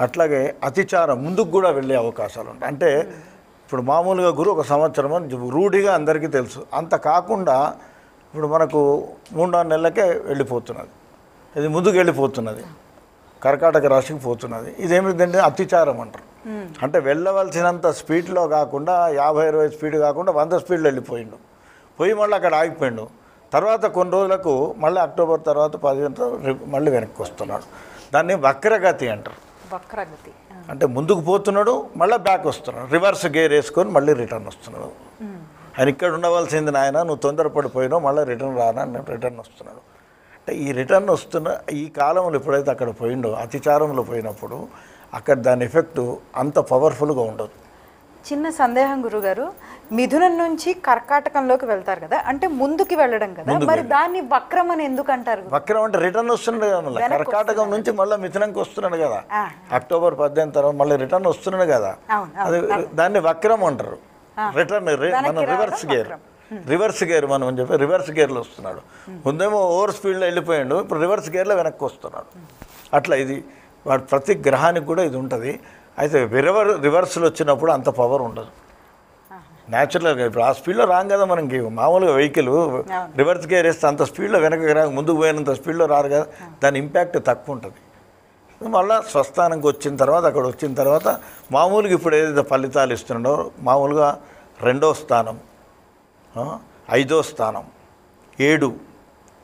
అట్లాగే అతిచారం ముందుకు కూడా వెళ్ళే అవకాశాలు ఉంటాయి. అంటే ఇప్పుడు మామూలుగా గురువు ఒక సంవత్సరం రూఢిగా అందరికీ తెలుసు. అంత కాకుండా ఇప్పుడు మనకు 3-4 నెలలకే వెళ్ళిపోతున్నది. ఇది ముందుకు వెళ్ళిపోతున్నది, కర్కాటక రాశికి పోతున్నది. ఇదేమిటంటే అతిచారం అంటారు. అంటే వెళ్ళవలసినంత స్పీడ్లో కాకుండా 50-60 స్పీడ్ కాకుండా 100 స్పీడ్లో వెళ్ళిపోయిండు. పోయి మళ్ళీ అక్కడ ఆగిపోయిండు. తర్వాత కొన్ని రోజులకు మళ్ళీ అక్టోబర్ తర్వాత 15 మళ్ళీ వెనక్కి వస్తున్నాడు. దాన్ని వక్రగతి అంటారు. వక్రగతి అంటే ముందుకు పోతున్నాడు, మళ్ళీ బ్యాక్ వస్తున్నాడు, రివర్స్ గేర్ వేసుకొని మళ్ళీ రిటర్న్ వస్తున్నాడు. ఆయన ఇక్కడ ఉండవలసింది నాయన, నువ్వు తొందరపడిపోయినావు, మళ్ళీ రిటర్న్ రానా, రిటర్న్ వస్తున్నాడు. అంటే ఈ రిటర్న్ వస్తున్న ఈ కాలంలో ఎప్పుడైతే అక్కడ పోయిండో, అతిచారంలో పోయినప్పుడు అక్కడ దాని ఎఫెక్ట్ అంత పవర్ఫుల్గా ఉండదు. చిన్న సందేహం గురుగారు, మిథునం నుంచి కర్కాటకంలోకి వెళ్తారు కదా, అంటే ముందుకి వెళ్ళడం కదా, మరి దాన్ని వక్రం అని ఎందుకు అంటారు? వక్రం అంటే రిటర్న్ వస్తున్నాడు కదా, మళ్ళీ కర్కాటకం నుంచి మళ్ళీ మిథునంకి వస్తున్నాడు కదా, అక్టోబర్ 18 తర్వాత మళ్ళీ రిటర్న్ వస్తున్నాడు కదా, అది దాన్ని వక్రం అంటారు. రిటర్న్ మనం రివర్స్ గేర్ మనం అని చెప్పి రివర్స్ గేర్లో వస్తున్నాడు. ముందేమో ఓవర్ స్పీడ్లో వెళ్ళిపోయాడు, ఇప్పుడు రివర్స్ గేర్లో వెనక్కి వస్తున్నాడు. అట్లా ఇది వాడు ప్రతి గ్రహానికి కూడా ఇది ఉంటుంది. అయితే రివర్స్లో వచ్చినప్పుడు అంత పవర్ ఉండదు. న్యాచురల్గా ఇప్పుడు ఆ స్పీడ్లో రాం కదా మనకి, మామూలుగా వెహికల్ రివర్స్ గేర్ వేస్తే అంత స్పీడ్లో వెనక్కి రా, ముందుకు పోయినంత స్పీడ్లో రారు కదా, దాని ఇంపాక్ట్ తక్కువ ఉంటుంది. మళ్ళీ స్వస్థానంకి వచ్చిన తర్వాత అక్కడ వచ్చిన తర్వాత మామూలుగా ఇప్పుడు ఏదైతే ఫలితాలు ఇస్తున్నాడో, మామూలుగా 2వ స్థానం, 5వ స్థానం, 7,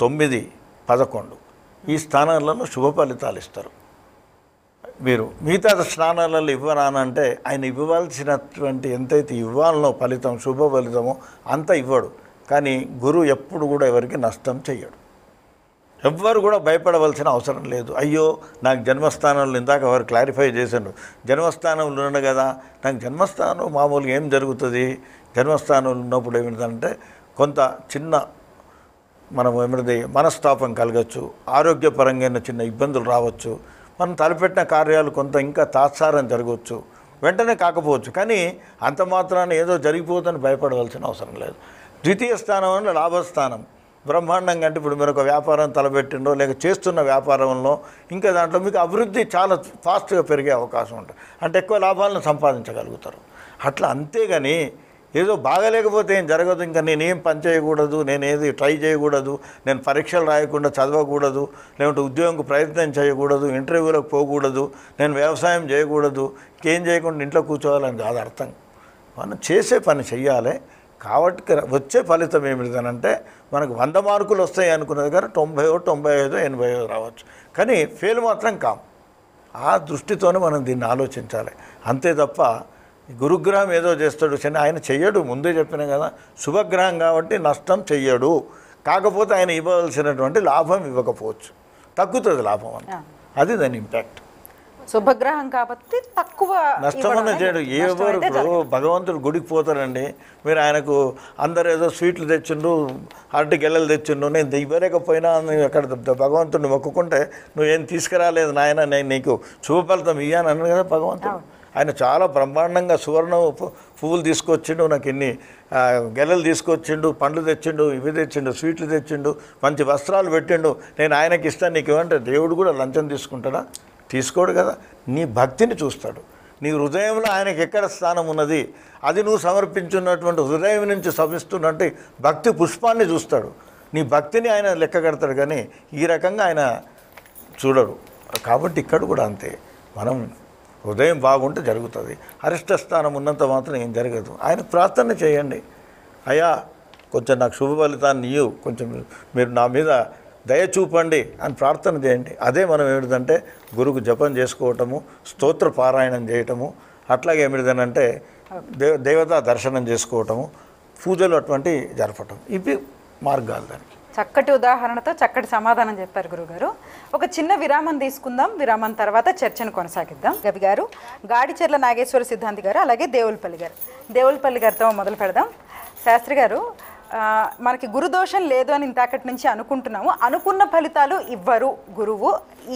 9, 11 ఈ స్థానాలలో శుభ ఫలితాలు ఇస్తారు. మీరు మిగతా స్థానాలలో ఇవ్వరానంటే ఆయన ఇవ్వవలసినటువంటి ఎంతైతే ఇవ్వాలనో ఫలితం, శుభ ఫలితమో అంత ఇవ్వడు. కానీ గురువు ఎప్పుడు కూడా ఎవరికి నష్టం చెయ్యడు. ఎవ్వరు కూడా భయపడవలసిన అవసరం లేదు. అయ్యో నాకు జన్మస్థానంలో ఇందాక ఎవరు క్లారిఫై చేశారు, జన్మస్థానంలో ఉన్నాడు కదా, నాకు జన్మస్థానం మామూలుగా ఏం జరుగుతుంది, జన్మస్థానంలో ఉన్నప్పుడు ఏమిటంటే కొంత చిన్న మనం ఏమిటి మనస్తాపం కలగచ్చు, ఆరోగ్యపరంగా చిన్న ఇబ్బందులు రావచ్చు, మనం తలపెట్టిన కార్యాలు కొంత ఇంకా తాత్సారం జరగవచ్చు, వెంటనే కాకపోవచ్చు. కానీ అంత మాత్రాన ఏదో జరిగిపోతుందని భయపడవలసిన అవసరం లేదు. 2వ స్థానం అంటే లాభస్థానం, బ్రహ్మాండంగా. అంటే ఇప్పుడు మీరు ఒక వ్యాపారం తలపెట్టిండో లేక చేస్తున్న వ్యాపారంలో ఇంకా దాంట్లో మీకు అభివృద్ధి చాలా ఫాస్ట్గా పెరిగే అవకాశం ఉంటుంది, అంటే ఎక్కువ లాభాలను సంపాదించగలుగుతారు. అట్లా అంతేగాని ఏదో బాగలేకపోతే ఏం జరగదు, ఇంకా నేనేం పని చేయకూడదు, నేనేది ట్రై చేయకూడదు, నేను పరీక్షలు రాయకుండా చదవకూడదు, లేకుంటే ఉద్యోగంకు ప్రయత్నం చేయకూడదు, ఇంటర్వ్యూలకు పోకూడదు, నేను వ్యవసాయం చేయకూడదు, ఇంకేం చేయకుండా ఇంట్లో కూర్చోవాలని కాదు అర్థం. మనం చేసే పని చెయ్యాలి. కాబట్టి వచ్చే ఫలితం ఏమిటంటే మనకు 100 మార్కులు వస్తాయి అనుకున్న దగ్గర 90, 95, 80 రావచ్చు, కానీ ఫెయిల్ మాత్రం కాం. ఆ దృష్టితోనే మనం దీన్ని ఆలోచించాలి. అంతే తప్ప గురుగ్రహం ఏదో చేస్తాడు శని, ఆయన చెయ్యడు. ముందే చెప్పిన కదా, శుభగ్రహం కాబట్టి నష్టం చెయ్యడు. కాకపోతే ఆయన ఇవ్వవలసినటువంటి లాభం ఇవ్వకపోవచ్చు, తగ్గుతుంది లాభం అంత, అది దాని ఇంపాక్ట్. శుభగ్రహం కాబట్టి తక్కువ నష్టమన్న చేయడు. ఎవరు ఇప్పుడు భగవంతుడు గుడికి పోతారండి, మీరు ఆయనకు అందరు ఏదో స్వీట్లు తెచ్చిండు, అరటి గెల్లలు తెచ్చిండు, నేను ఇవ్వలేకపోయినా అక్కడ భగవంతుడిని మొక్కుకుంటే నువ్వేం తీసుకురాలేదు నాయన, నేను నీకు శుభ ఫలితం ఇయ్యాను అన్నాడు కదా భగవంతుడు. ఆయన చాలా బ్రహ్మాండంగా సువర్ణ పువ్వులు తీసుకొచ్చిండు, నాకు ఇన్ని గెలలు తీసుకొచ్చిండు, పండ్లు తెచ్చిండు, ఇవి తెచ్చిండు, స్వీట్లు తెచ్చిండు, మంచి వస్త్రాలు పెట్టిండు, నేను ఆయనకి ఇస్తాను నీకు ఇవ్వంటే దేవుడు కూడా లంచం తీసుకుంటాడా? తీసుకోడు కదా. నీ భక్తిని చూస్తాడు. నీ హృదయంలో ఆయనకి ఎక్కడ స్థానం ఉన్నది, అది నువ్వు సమర్పించున్నటువంటి హృదయం నుంచి సమిస్తున్నట్టు భక్తి పుష్పాన్ని చూస్తాడు. నీ భక్తిని ఆయన లెక్క కడతాడు, కానీ ఈ రకంగా ఆయన చూడడు. కాబట్టి ఇక్కడ కూడా అంతే, మనం హృదయం బాగుంటే జరుగుతుంది. అరిష్ట స్థానం ఉన్నంత మాత్రం ఏం జరగదు. ఆయన ప్రార్థన చేయండి, అయ్యా కొంచెం నాకు శుభ ఫలితాన్ని ఇవ్వు, కొంచెం మీరు నా మీద దయ చూపండి అని ప్రార్థన చేయండి. అదే మనం ఏమిటంటే గురువుకు జపం చేసుకోవటము, స్తోత్ర పారాయణం చేయటము, అట్లాగే ఏమిటంటే దేవతా దర్శనం చేసుకోవటము, పూజలు అటువంటి జరపటం, ఇవి మార్గాలు దానికి. చక్కటి ఉదాహరణతో చక్కటి సమాధానం చెప్పారు గురుగారు. ఒక చిన్న విరామం తీసుకుందాం, విరామం తర్వాత చర్చను కొనసాగిద్దాం. గవి గారు, గాడిచెర్ల నాగేశ్వర సిద్ధాంతి గారు, అలాగే దేవులపల్లి గారితో మొదలు పెడదాం. శాస్త్రి గారు, మనకి గురుదోషం లేదు అని ఇంతకటి నుంచి అనుకుంటున్నాము, అనుకున్న ఫలితాలు ఇవ్వరు గురువు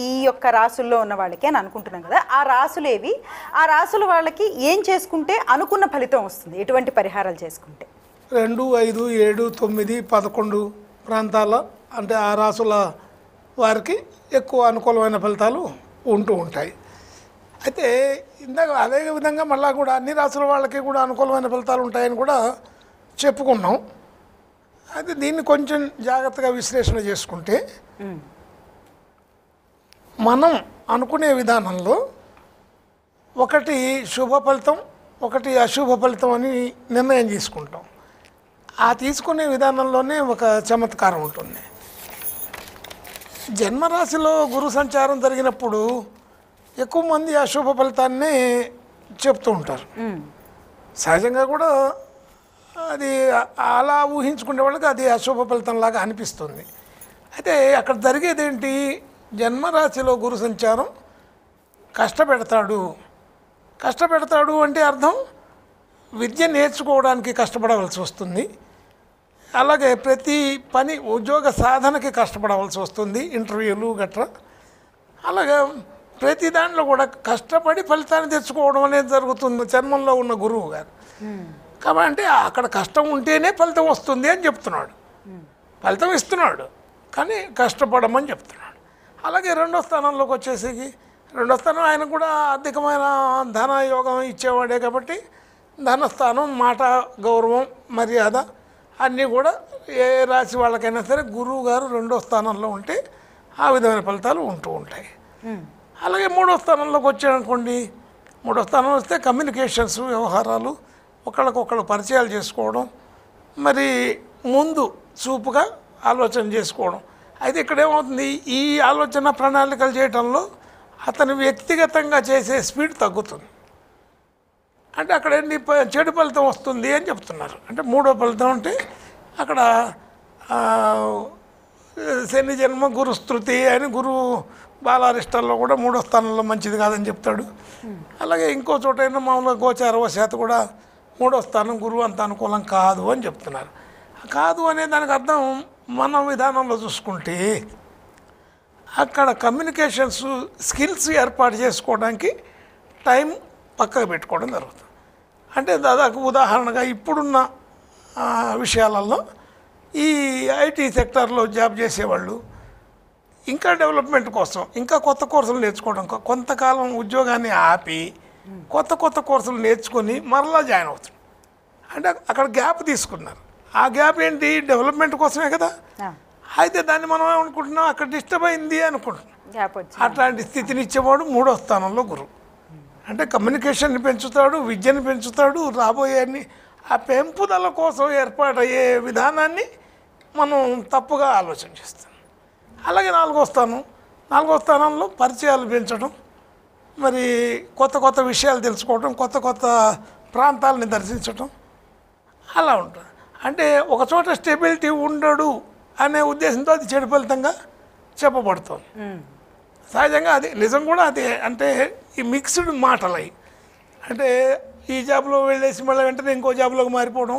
ఈ యొక్క రాసుల్లో ఉన్న వాళ్ళకి అని అనుకుంటున్నాం కదా, ఆ రాసులు ఏవి, ఆ రాసుల వాళ్ళకి ఏం చేసుకుంటే అనుకున్న ఫలితం వస్తుంది, ఎటువంటి పరిహారాలు చేసుకుంటే? 2, 5, 7, 9, 11 ప్రాంతాల అంటే ఆ రాసుల వారికి ఎక్కువ అనుకూలమైన ఫలితాలు ఉంటూ ఉంటాయి. అయితే ఇందాక అదే విధంగా మళ్ళీ కూడా అన్ని రాసుల వాళ్ళకి కూడా అనుకూలమైన ఫలితాలు ఉంటాయని కూడా చెప్పుకున్నాం. అయితే దీన్ని కొంచెం జాగ్రత్తగా విశ్లేషణ చేసుకుంటే మనం అనుకునే విధానంలో ఒకటి శుభ ఫలితం, ఒకటి అశుభ ఫలితం అని నిర్ణయం తీసుకుంటాం. ఆ తీసుకునే విధానంలోనే ఒక చమత్కారం ఉంటుంది. జన్మరాశిలో గురు సంచారం జరిగినప్పుడు ఎక్కువ మంది అశుభ ఫలితాన్నే చెప్తూ ఉంటారు. సహజంగా కూడా అది అలా ఊహించుకునే వాళ్ళకి అది అశుభ ఫలితంలాగా అనిపిస్తుంది. అయితే అక్కడ జరిగేది ఏంటి? జన్మరాశిలో గురు సంచారం కష్టపెడతాడు అంటే అర్థం విద్య నేర్చుకోవడానికి కష్టపడవలసి వస్తుంది. అలాగే ప్రతి పని ఉద్యోగ సాధనకి కష్టపడవలసి వస్తుంది, ఇంటర్వ్యూలు గట్రా. అలాగే ప్రతి దాంట్లో కూడా కష్టపడి ఫలితాన్ని తెచ్చుకోవడం అనేది జరుగుతుంది జన్మంలో ఉన్న గురువు గారు. కాబట్టి అక్కడ కష్టం ఉంటేనే ఫలితం వస్తుంది అని చెప్తున్నాడు. ఫలితం ఇస్తున్నాడు కానీ కష్టపడమని చెప్తున్నాడు. అలాగే రెండో స్థానంలోకి వచ్చేసి రెండో స్థానం ఆయన కూడా అధికమైన ధన యోగం ఇచ్చేవాడే కాబట్టి ధనస్థానం, మాట, గౌరవం, మర్యాద అన్నీ కూడా ఏ రాశి వాళ్ళకైనా సరే గురువు గారు రెండో స్థానంలో ఉంటే ఆ విధమైన ఫలితాలు ఉంటూ ఉంటాయి. అలాగే మూడో స్థానంలోకి వచ్చాడనుకోండి, మూడో స్థానం వస్తే కమ్యూనికేషన్స్, వ్యవహారాలు, ఒకళ్ళకొకళ్ళు పరిచయాలు చేసుకోవడం, మరి ముందు చూపుగా ఆలోచన చేసుకోవడం. అయితే ఇక్కడ ఏమవుతుంది, ఈ ఆలోచన ప్రణాళికలు చేయడంలో అతను వ్యక్తిగతంగా చేసే స్పీడ్ తగ్గుతుంది. అంటే అక్కడ ఏంటి, చెడు ఫలితం వస్తుంది అని చెప్తున్నారు. అంటే మూడో ఫలితం అంటే అక్కడ శని జన్మ గురుస్తృతి అని గురువు బాలారిష్టాల్లో కూడా మూడో స్థానంలో మంచిది కాదని చెప్తాడు. అలాగే ఇంకో చోటైనా మామూలుగా గోచారవశాత్తు కూడా మూడో స్థానం గురువు అంత అనుకూలం కాదు అని చెప్తున్నారు. కాదు అనే దానికి అర్థం మన విధానంలో చూసుకుంటే అక్కడ కమ్యూనికేషన్స్ స్కిల్స్ ఏర్పాటు చేసుకోవడానికి టైం పక్కకు పెట్టుకోవడం జరుగుతుంది. అంటే దాదాపు ఉదాహరణగా ఇప్పుడున్న విషయాలలో ఈ ఐటీ సెక్టార్లో జాబ్ చేసేవాళ్ళు ఇంకా డెవలప్మెంట్ కోసం ఇంకా కొత్త కోర్సులు నేర్చుకోవడం, కొంతకాలం ఉద్యోగాన్ని ఆపి కొత్త కోర్సులు నేర్చుకొని మరలా జాయిన్ అవుతారు. అంటే అక్కడ గ్యాప్ తీసుకున్నారు. ఆ గ్యాప్ ఏంటి, డెవలప్మెంట్ కోసమే కదా. అయితే దాన్ని మనం ఏమనుకుంటున్నాం, అక్కడ డిస్టర్బ్ అయింది అనుకుంటున్నాం. అట్లాంటి స్థితిని ఇచ్చేవాడు మూడో స్థానంలో గురువు. అంటే కమ్యూనికేషన్ని పెంచుతాడు, విద్యను పెంచుతాడు, రాబోయే ఆ పెంపుదల కోసం ఏర్పాటయ్యే విధానాన్ని మనం తప్పుగా ఆలోచన చేస్తాం. అలాగే నాలుగో స్థానంలో పరిచయాలు పెంచడం, మరి కొత్త విషయాలు తెలుసుకోవడం, కొత్త ప్రాంతాలని దర్శించడం అలా ఉంటుంది. అంటే ఒక చోట స్టెబిలిటీ ఉండడు అనే ఉద్దేశంతో అది చెడు ఫలితంగా చెప్పబడుతుంది. సహజంగా అది నిజం కూడా అదే. అంటే ఈ మిక్స్డ్ మాటలై, అంటే ఈ జాబ్లో వెళ్ళేసి మళ్ళీ వెంటనే ఇంకో జాబ్లోకి మారిపోవడం,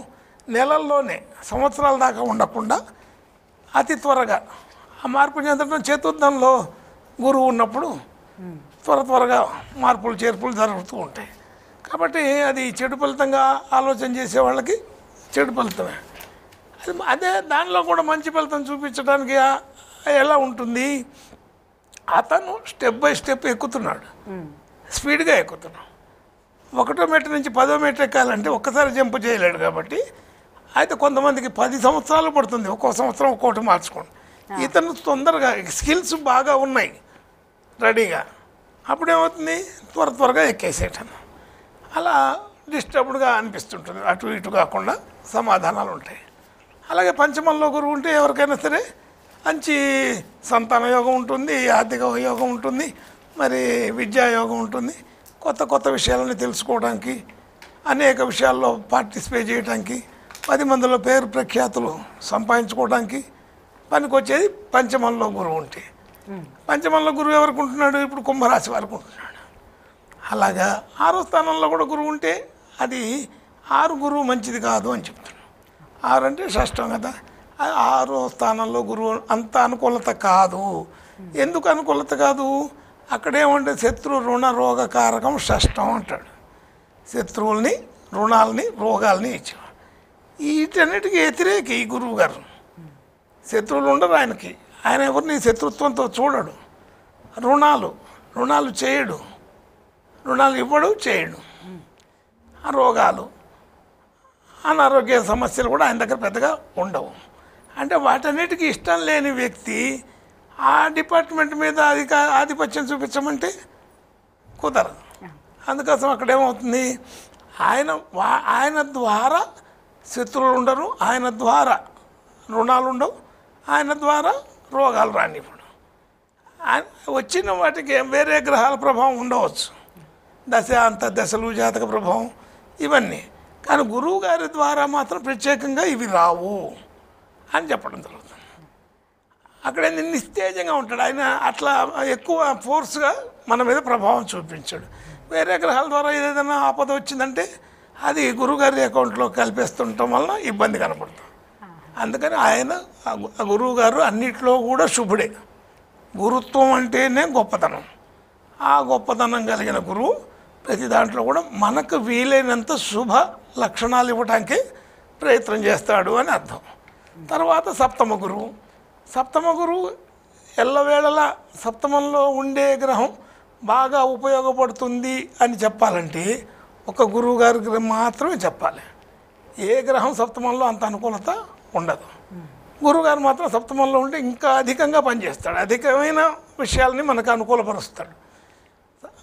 నెలల్లోనే సంవత్సరాల దాకా ఉండకుండా అతి త్వరగా ఆ మార్పు చెందడం. చతుర్థంలో గురువు ఉన్నప్పుడు త్వరగా మార్పులు చేర్పులు జరుగుతూ ఉంటాయి. కాబట్టి అది చెడు ఫలితంగా ఆలోచన చేసే వాళ్ళకి చెడు ఫలితమే. అదే దానిలో కూడా మంచి ఫలితం చూపించడానికి ఎలా ఉంటుంది, అతను స్టెప్ బై స్టెప్ ఎక్కుతున్నాడు, స్పీడ్గా ఎక్కుతున్నాడు. 1వ మెట్టు నుంచి 10వ మెట్టు ఎక్కాలంటే ఒక్కసారి జంప్ చేయలేడు. కాబట్టి అయితే కొంతమందికి 10 సంవత్సరాలు పడుతుంది, ఒక్కో సంవత్సరం ఒక్కొక్కటి మార్చుకోండి. ఇతను తొందరగా స్కిల్స్ బాగా ఉన్నాయి రెడీగా, అప్పుడేమవుతుంది, త్వరగా ఎక్కేసేయటం. అలా డిస్టర్బ్డ్గా అనిపిస్తుంటుంది, అటు ఇటు కాకుండా సమాధానాలు ఉంటాయి. అలాగే పంచమంలో గురువు ఉంటే ఎవరికైనా సరే మంచి సంతాన యోగం ఉంటుంది, ఆర్థిక యోగం ఉంటుంది, మరి విద్యా యోగం ఉంటుంది. కొత్త విషయాలని తెలుసుకోవడానికి, అనేక విషయాల్లో పార్టిసిపేట్ చేయడానికి, 10 మందిలో పేరు ప్రఖ్యాతులు సంపాదించుకోవడానికి పనికొచ్చేది పంచమంలో గురువు ఉంటే. పంచమంలో గురువు ఎవరికి ఉంటున్నాడు, ఇప్పుడు కుంభరాశి వారికి ఉంటున్నాడు. అలాగా 6వ స్థానంలో కూడా గురువు ఉంటే అది 6 గురువు మంచిది కాదు అని చెప్తున్నాడు. 6 అంటే షష్టం కదా. 6వ స్థానంలో గురువు అంత అనుకూలత కాదు. ఎందుకు అనుకూలత కాదు, అక్కడేమంటే శత్రు రుణ రోగ కారకం షష్టం అంటాడు. శత్రువుల్ని, రుణాలని, రోగాల్ని ఇచ్చేవాడు. వీటన్నిటికీ వ్యతిరేకి ఈ గురువు గారు. శత్రువులు ఉండరు ఆయనకి, ఆయన ఎవరిని శత్రుత్వంతో చూడడు. రుణాలు చేయడు, రుణాలు ఇవ్వడు, చేయడు. ఆ రోగాలు, అనారోగ్య సమస్యలు కూడా ఆయన దగ్గర పెద్దగా ఉండవు. అంటే వాటన్నిటికీ ఇష్టం లేని వ్యక్తి ఆ డిపార్ట్మెంట్ మీద ఆధిపత్యం చూపించమంటే కుదరదు. అందుకోసం అక్కడ ఏమవుతుంది, ఆయన ద్వారా శత్రువులు ఉండరు, ఆయన ద్వారా రుణాలు ఉండవు, ఆయన ద్వారా రోగాలు రానివ్వడు. వచ్చిన వాటికి వేరే గ్రహాల ప్రభావం ఉండవచ్చు, దశలు జాతక ప్రభావం ఇవన్నీ. కానీ గురువు గారి ద్వారా మాత్రం ప్రత్యేకంగా ఇవి రావు అని చెప్పడం జరుగుతుంది. అక్కడ నిస్తేజంగా ఉంటాడు ఆయన, అట్లా ఎక్కువ ఫోర్స్గా మన మీద ప్రభావం చూపించాడు. వేరే గ్రహాల ద్వారా ఏదైనా ఆపద వచ్చిందంటే అది గురువుగారి అకౌంట్లో కలిపేస్తుండటం వలన ఇబ్బంది కనపడుతుంది. అందుకని ఆయన గురువు గారు అన్నిట్లో కూడా శుభుడే. గురుత్వం అంటేనే గొప్పతనం. ఆ గొప్పతనం కలిగిన గురువు ప్రతి దాంట్లో కూడా మనకు వీలైనంత శుభ లక్షణాలు ఇవ్వడానికి ప్రయత్నం చేస్తాడు అని అర్థం. తర్వాత సప్తమ గురువు ఎల్లవేళలా సప్తమంలో ఉండే గ్రహం బాగా ఉపయోగపడుతుంది అని చెప్పాలంటే ఒక గురువు గారికి మాత్రమే చెప్పాలి. ఏ గ్రహం సప్తమంలో అంత అనుకూలత ఉండదు. గురువుగారు మాత్రం సప్తమంలో ఉంటే ఇంకా అధికంగా పనిచేస్తాడు, అధికమైన విషయాల్ని మనకు అనుకూలపరుస్తాడు.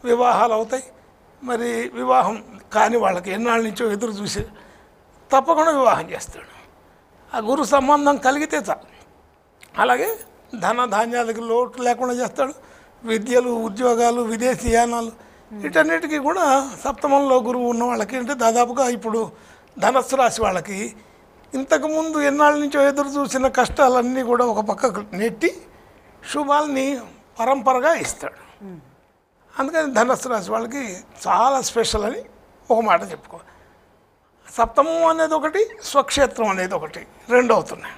వివాహాలు అవుతాయి. మరి వివాహం కాని వాళ్ళకి ఎన్నాళ్ళ నుంచో ఎదురు చూసి తప్పకుండా వివాహం చేస్తాడు. ఆ గురు సంబంధం కలిగితే చాలు. అలాగే ధన ధాన్యాలకు లోటు లేకుండా చేస్తాడు. విద్యలు, ఉద్యోగాలు, విదేశీయానాలు వీటన్నిటికీ కూడా సప్తమంలో గురువు ఉన్న వాళ్ళకి అంటే దాదాపుగా ఇప్పుడు ధనస్సు రాశి వాళ్ళకి ఇంతకుముందు ఎన్నాళ్ళ నుంచో ఎదురు చూసిన కష్టాలన్నీ కూడా ఒక పక్కకు నెట్టి శుభాల్ని పరంపరగా ఇస్తాడు. అందుకని ధనస్సు రాశి వాళ్ళకి చాలా స్పెషల్ అని ఒక మాట చెప్పుకోవాలి. సప్తమం అనేది ఒకటి, స్వక్షేత్రం అనేది ఒకటి, రెండు అవుతున్నాయి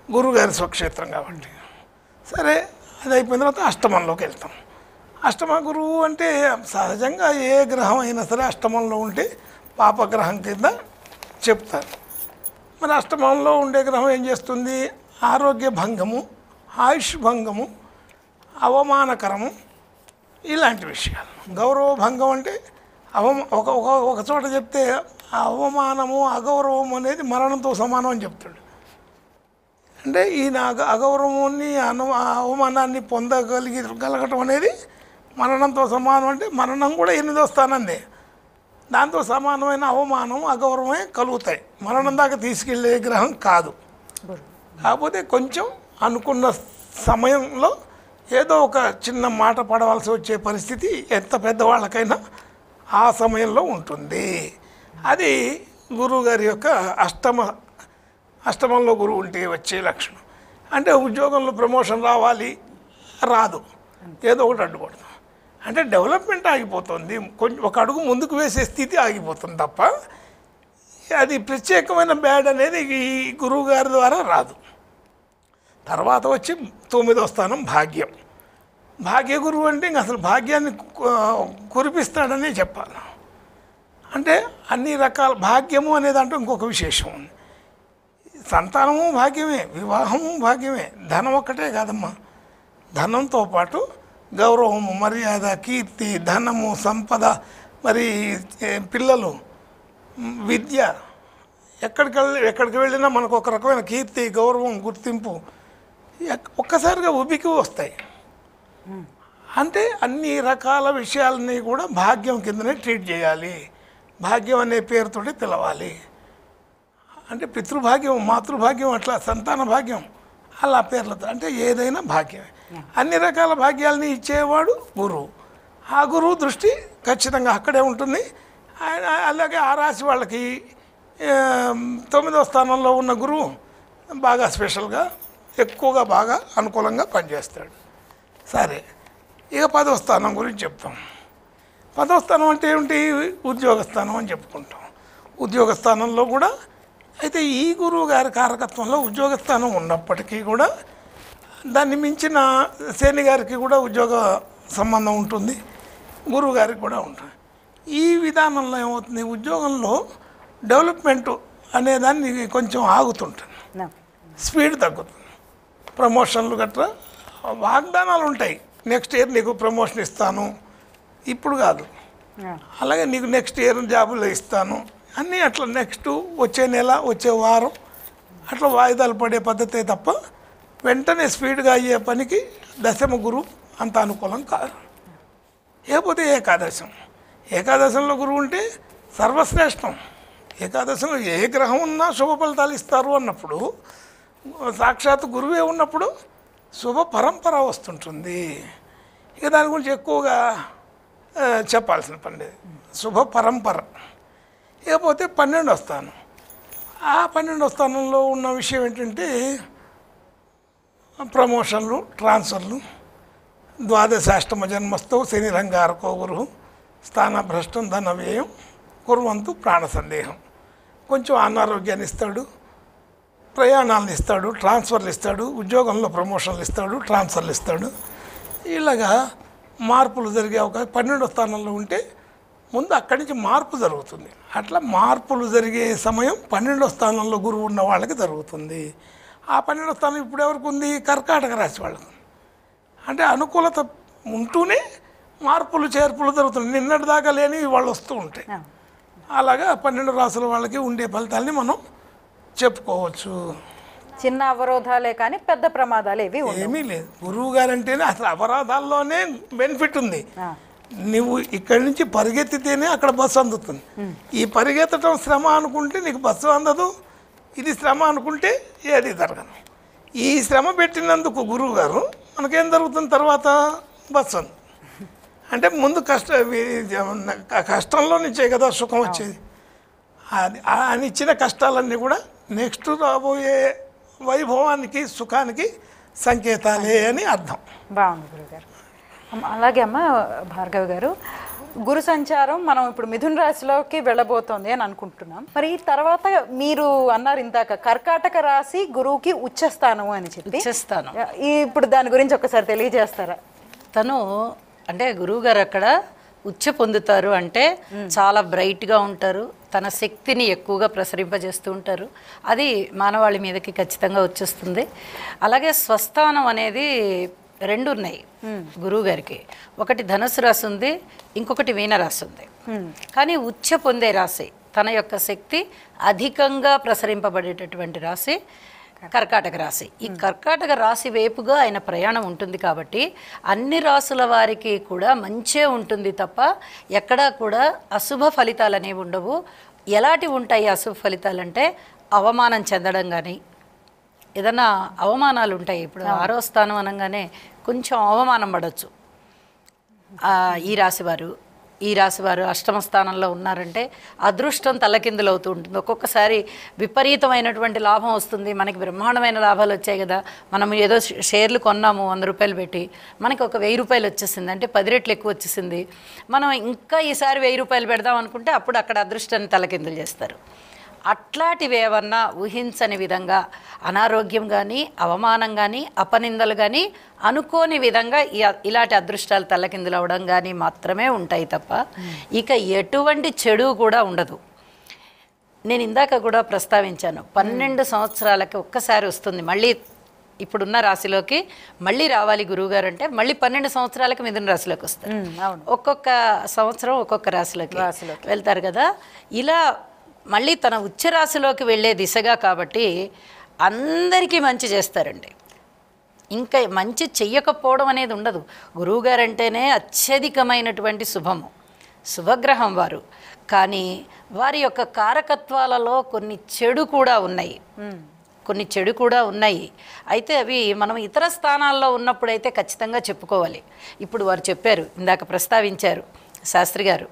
గురువుగారి స్వక్షేత్రం కాబట్టి. సరే, అది అయిపోయిన తర్వాత అష్టమంలోకి వెళ్తాం. అష్టమ గురువు అంటే సహజంగా ఏ గ్రహం అయినా సరే అష్టమంలో ఉంటే పాపగ్రహం కింద చెప్తారు. మరి అష్టమంలో ఉండే గ్రహం ఏం చేస్తుంది? ఆరోగ్య భంగము, ఆయుష్ భంగము, అవమానకరము, ఇలాంటి విషయాలు. గౌరవ భంగం అంటే ఒక చోట చెప్తే అవమానము, అగౌరవం అనేది మరణంతో సమానం అని చెప్తాడు. అంటే ఈయన అగౌరవాన్ని అవమానాన్ని పొందగలగటం అనేది మరణంతో సమానం. అంటే మరణం కూడా 8వ స్థానందే, దాంతో సమానమైన అవమానం, అగౌరవమే కలుగుతాయి. మరణం దాకా తీసుకెళ్ళే గ్రహం కాదు. కాకపోతే కొంచెం అనుకున్న సమయంలో ఏదో ఒక చిన్న మాట పడవలసి వచ్చే పరిస్థితి ఎంత పెద్దవాళ్ళకైనా ఆ సమయంలో ఉంటుంది. అది గురువుగారి యొక్క అష్టమంలో గురువు ఉంటే వచ్చే లక్షణం. అంటే ఉద్యోగంలో ప్రమోషన్ రాదు, ఏదో ఒకటి అడ్డుపడుతుంది. అంటే డెవలప్మెంట్ ఆగిపోతుంది, కొంచెం ఒక అడుగు ముందుకు వేసే స్థితి ఆగిపోతుంది తప్ప అది ప్రత్యేకమైన బ్యాడ్ అనేది ఈ గురువు గారి ద్వారా రాదు. తర్వాత వచ్చి 9వ స్థానం భాగ్యం. భాగ్య గురువు అంటే ఇంక అసలు భాగ్యాన్ని కురిపిస్తాడనే చెప్పాలి. అంటే అన్ని రకాల భాగ్యము అనేది అంటే ఇంకొక విశేషం ఉంది. సంతానము భాగ్యమే, వివాహము భాగ్యమే, ధనం ఒక్కటే కాదమ్మా. ధనంతో పాటు గౌరవము, మర్యాద, కీర్తి, ధనము, సంపద, మరి పిల్లలు, విద్య, ఎక్కడికి వెళ్ళినా మనకు ఒక రకమైన కీర్తి, గౌరవం, గుర్తింపు ఒక్కసారిగా ఉబికి వస్తాయి. అంటే అన్ని రకాల విషయాలని కూడా భాగ్యం కిందనే ట్రీట్ చేయాలి. భాగ్యం అనే పేరుతోటి పిలవాలి. అంటే పితృభాగ్యం, మాతృభాగ్యం, అట్లా సంతాన భాగ్యం, అలా పేర్లతో అంటే ఏదైనా భాగ్యమే. అన్ని రకాల భాగ్యాలని ఇచ్చేవాడు గురువు. ఆ గురువు దృష్టి ఖచ్చితంగా అక్కడే ఉంటుంది. అలాగే ఆ రాశి వాళ్ళకి 9వ స్థానంలో ఉన్న గురువు బాగా స్పెషల్గా ఎక్కువగా బాగా అనుకూలంగా పనిచేస్తాడు. సరే, ఇక 10వ స్థానం గురించి చెప్తాం. 10వ స్థానం అంటే ఏమిటి? ఉద్యోగ స్థానం అని చెప్పుకుంటాం. ఉద్యోగ స్థానంలో కూడా అయితే ఈ గురువు గారి కారకత్వంలో ఉద్యోగ స్థానం ఉన్నప్పటికీ కూడా దాన్ని మించిన శని గారికి కూడా ఉద్యోగ సంబంధం ఉంటుంది, గురువు గారికి కూడా ఉంటుంది. ఈ విధానంలో ఏమవుతుంది? ఉద్యోగంలో డెవలప్మెంట్ అనేదాన్ని కొంచెం ఆగుతుంటుంది, స్పీడ్ తగ్గుతుంది. ప్రమోషన్లు గట్రా వాగ్దానాలు ఉంటాయి. నెక్స్ట్ ఇయర్ నీకు ప్రమోషన్ ఇస్తాను, ఇప్పుడు కాదు, అలాగే నీకు నెక్స్ట్ ఇయర్ జాబులు ఇస్తాను అన్నీ అట్లా నెక్స్ట్ వచ్చే నెల, వచ్చే వారం అట్లా వాయిదాలు పడే పద్ధతే తప్ప వెంటనే స్పీడ్గా అయ్యే పనికి దశమ గురువు అంత అనుకూలం కాదు. లేకపోతే ఏకాదశంలో గురువు ఉంటే సర్వశ్రేష్టం. ఏకాదశంలో ఏ గ్రహం ఉన్నా శుభ ఫలితాలు ఇస్తారు అన్నప్పుడు సాక్షాత్ గురువే ఉన్నప్పుడు శుభ పరంపర వస్తుంటుంది. ఇక దాని గురించి ఎక్కువగా చెప్పాల్సిన పని లేదు. శుభ పరంపర. ఇకపోతే 12వ స్థానం. ఆ 12వ స్థానంలో ఉన్న విషయం ఏంటంటే ప్రమోషన్లు, ట్రాన్స్ఫర్లు. ద్వాదశాష్టమ జన్మస్థో శని రంగారకో గురు స్థానభ్రష్టం ధన వ్యయం కుర్వంతు ప్రాణ సందేహం. కొంచెం అనారోగ్యాన్ని ఇస్తాడు, ప్రయాణాలను ఇస్తాడు, ట్రాన్స్ఫర్లు ఇస్తాడు, ఉద్యోగంలో ప్రమోషన్లు ఇస్తాడు, ట్రాన్స్ఫర్లు ఇస్తాడు. ఇలాగా మార్పులు జరిగే అవకాశం 12వ స్థానంలో ఉంటే ముందు అక్కడి నుంచి మార్పు జరుగుతుంది. అట్లా మార్పులు జరిగే సమయం 12వ స్థానంలో గురువు ఉన్న వాళ్ళకి జరుగుతుంది. ఆ 12వ స్థానం ఇప్పుడు ఎవరికి ఉంది? కర్కాటక రాశి వాళ్ళకు. అంటే అనుకూలత ఉంటూనే మార్పులు చేర్పులు జరుగుతున్నాయి. నిన్నటి దాకా లేని వాళ్ళు వస్తూ ఉంటాయి. అలాగా 12 రాసుల వాళ్ళకి ఉండే ఫలితాలని మనం చెప్పుకోవచ్చు. చిన్న అవరోధాలే కానీ పెద్ద ప్రమాదాలు ఏమీ లేదు. గురువు గారు అంటేనే అసలు అపరాధాల్లోనే బెనిఫిట్ ఉంది. నువ్వు ఇక్కడి నుంచి పరిగెత్తితేనే అక్కడ బస్సు అందుతుంది. ఈ పరిగెత్తడం శ్రమ అనుకుంటే నీకు బస్సు అందదు, ఇది శ్రమ అనుకుంటే ఏది జరగదు. ఈ శ్రమ పెట్టినందుకు గురువు గారు మనకేం జరుగుతుంది? తర్వాత బస్సు అందు అంటే ముందు కష్టంలో నుంచే కదా సుఖం వచ్చేది. ఆయన ఇచ్చిన కష్టాలన్నీ కూడా నెక్స్ట్ రాబోయే వైభవానికి, సుఖానికి సంకేతాలే అని అర్థం. బాగుంది గురుగారు. అలాగే అమ్మ భార్గవి గారు, గురు సంచారం మనం ఇప్పుడు మిథున రాశిలోకి వెళ్ళబోతోంది అని అనుకుంటున్నాం. మరి ఈ తర్వాత మీరు అన్నారు ఇందాక కర్కాటక రాశి గురువుకి ఉచ్చస్థానం అని చెప్పి. ఉచ్చస్థానం ఇప్పుడు దాని గురించి ఒకసారి తెలియజేస్తారా? తను అంటే గురువుగారు అక్కడ ఉచ్చ పొందుతారు అంటే చాలా బ్రైట్గా ఉంటారు, తన శక్తిని ఎక్కువగా ప్రసరింపజేస్తూ ఉంటారు. అది మానవాళి మీదకి ఖచ్చితంగా వచ్చేస్తుంది. అలాగే స్వస్థానం అనేది 2 ఉన్నాయి గురువు గారికి. ఒకటి ధనుసు రాశి ఉంది, ఇంకొకటి మీన రాశి ఉంది. కానీ ఉచ్చ పొందే రాశి, తన యొక్క శక్తి అధికంగా ప్రసరింపబడేటటువంటి రాశి కర్కాటక రాశి. ఈ కర్కాటక రాశి వైపుగా ఆయన ప్రయాణం ఉంటుంది కాబట్టి అన్ని రాసుల వారికి కూడా మంచే ఉంటుంది తప్ప ఎక్కడా కూడా అశుభ ఫలితాలు అనేవి ఉండవు. ఎలాంటి ఉంటాయి అశుభ ఫలితాలు అంటే అవమానం చెందడం కానీ, ఏదైనా అవమానాలు ఉంటాయి. ఇప్పుడు 6వ స్థానం అనగానే కొంచెం అవమానం పడవచ్చు. ఈ రాశివారు అష్టమ స్థానంలో ఉన్నారంటే అదృష్టం తల్లకిందులు అవుతూ ఉంటుంది. ఒక్కొక్కసారి విపరీతమైనటువంటి లాభం వస్తుంది. మనకి బ్రహ్మాండమైన లాభాలు వచ్చాయి కదా, మనం ఏదో షేర్లు కొన్నాము 100 రూపాయలు పెట్టి, మనకి ఒక 1000 రూపాయలు వచ్చేసింది అంటే 10 రెట్లు ఎక్కువ వచ్చేసింది. మనం ఇంకా ఈసారి 1000 రూపాయలు పెడదాం అనుకుంటే అప్పుడు అక్కడ అదృష్టాన్ని తల్లకిందులు చేస్తారు. అట్లాంటివి ఏమన్నా ఊహించని విధంగా అనారోగ్యం కానీ, అవమానం కానీ, అపనిందలు కానీ అనుకోని విధంగా ఇలాంటి అదృష్టాలు తల్లకిందులు అవడం కానీ మాత్రమే ఉంటాయి తప్ప ఇక ఎటువంటి చెడు కూడా ఉండదు. నేను ఇందాక కూడా ప్రస్తావించాను, 12 సంవత్సరాలకి ఒక్కసారి వస్తుంది. మళ్ళీ ఇప్పుడున్న రాశిలోకి మళ్ళీ రావాలి గురువుగారు అంటే మళ్ళీ 12 సంవత్సరాలకి మిథున రాశిలోకి వస్తారు. ఒక్కొక్క సంవత్సరం ఒక్కొక్క రాశిలోకి వెళ్తారు కదా. ఇలా మళ్ళీ తన ఉచ్చరాశిలోకి వెళ్ళే దిశగా కాబట్టి అందరికీ మంచి చేస్తారండి. ఇంకా మంచి చెయ్యకపోవడం అనేది ఉండదు. గురువుగారంటేనే అత్యధికమైనటువంటి శుభగ్రహం వారు. కానీ వారి యొక్క కారకత్వాలలో కొన్ని చెడు కూడా ఉన్నాయి. అయితే అవి మనం ఇతర స్థానాల్లో ఉన్నప్పుడైతే ఖచ్చితంగా చెప్పుకోవాలి. ఇప్పుడు వారు చెప్పారు, ఇందాక ప్రస్తావించారు శాస్త్రి గారు,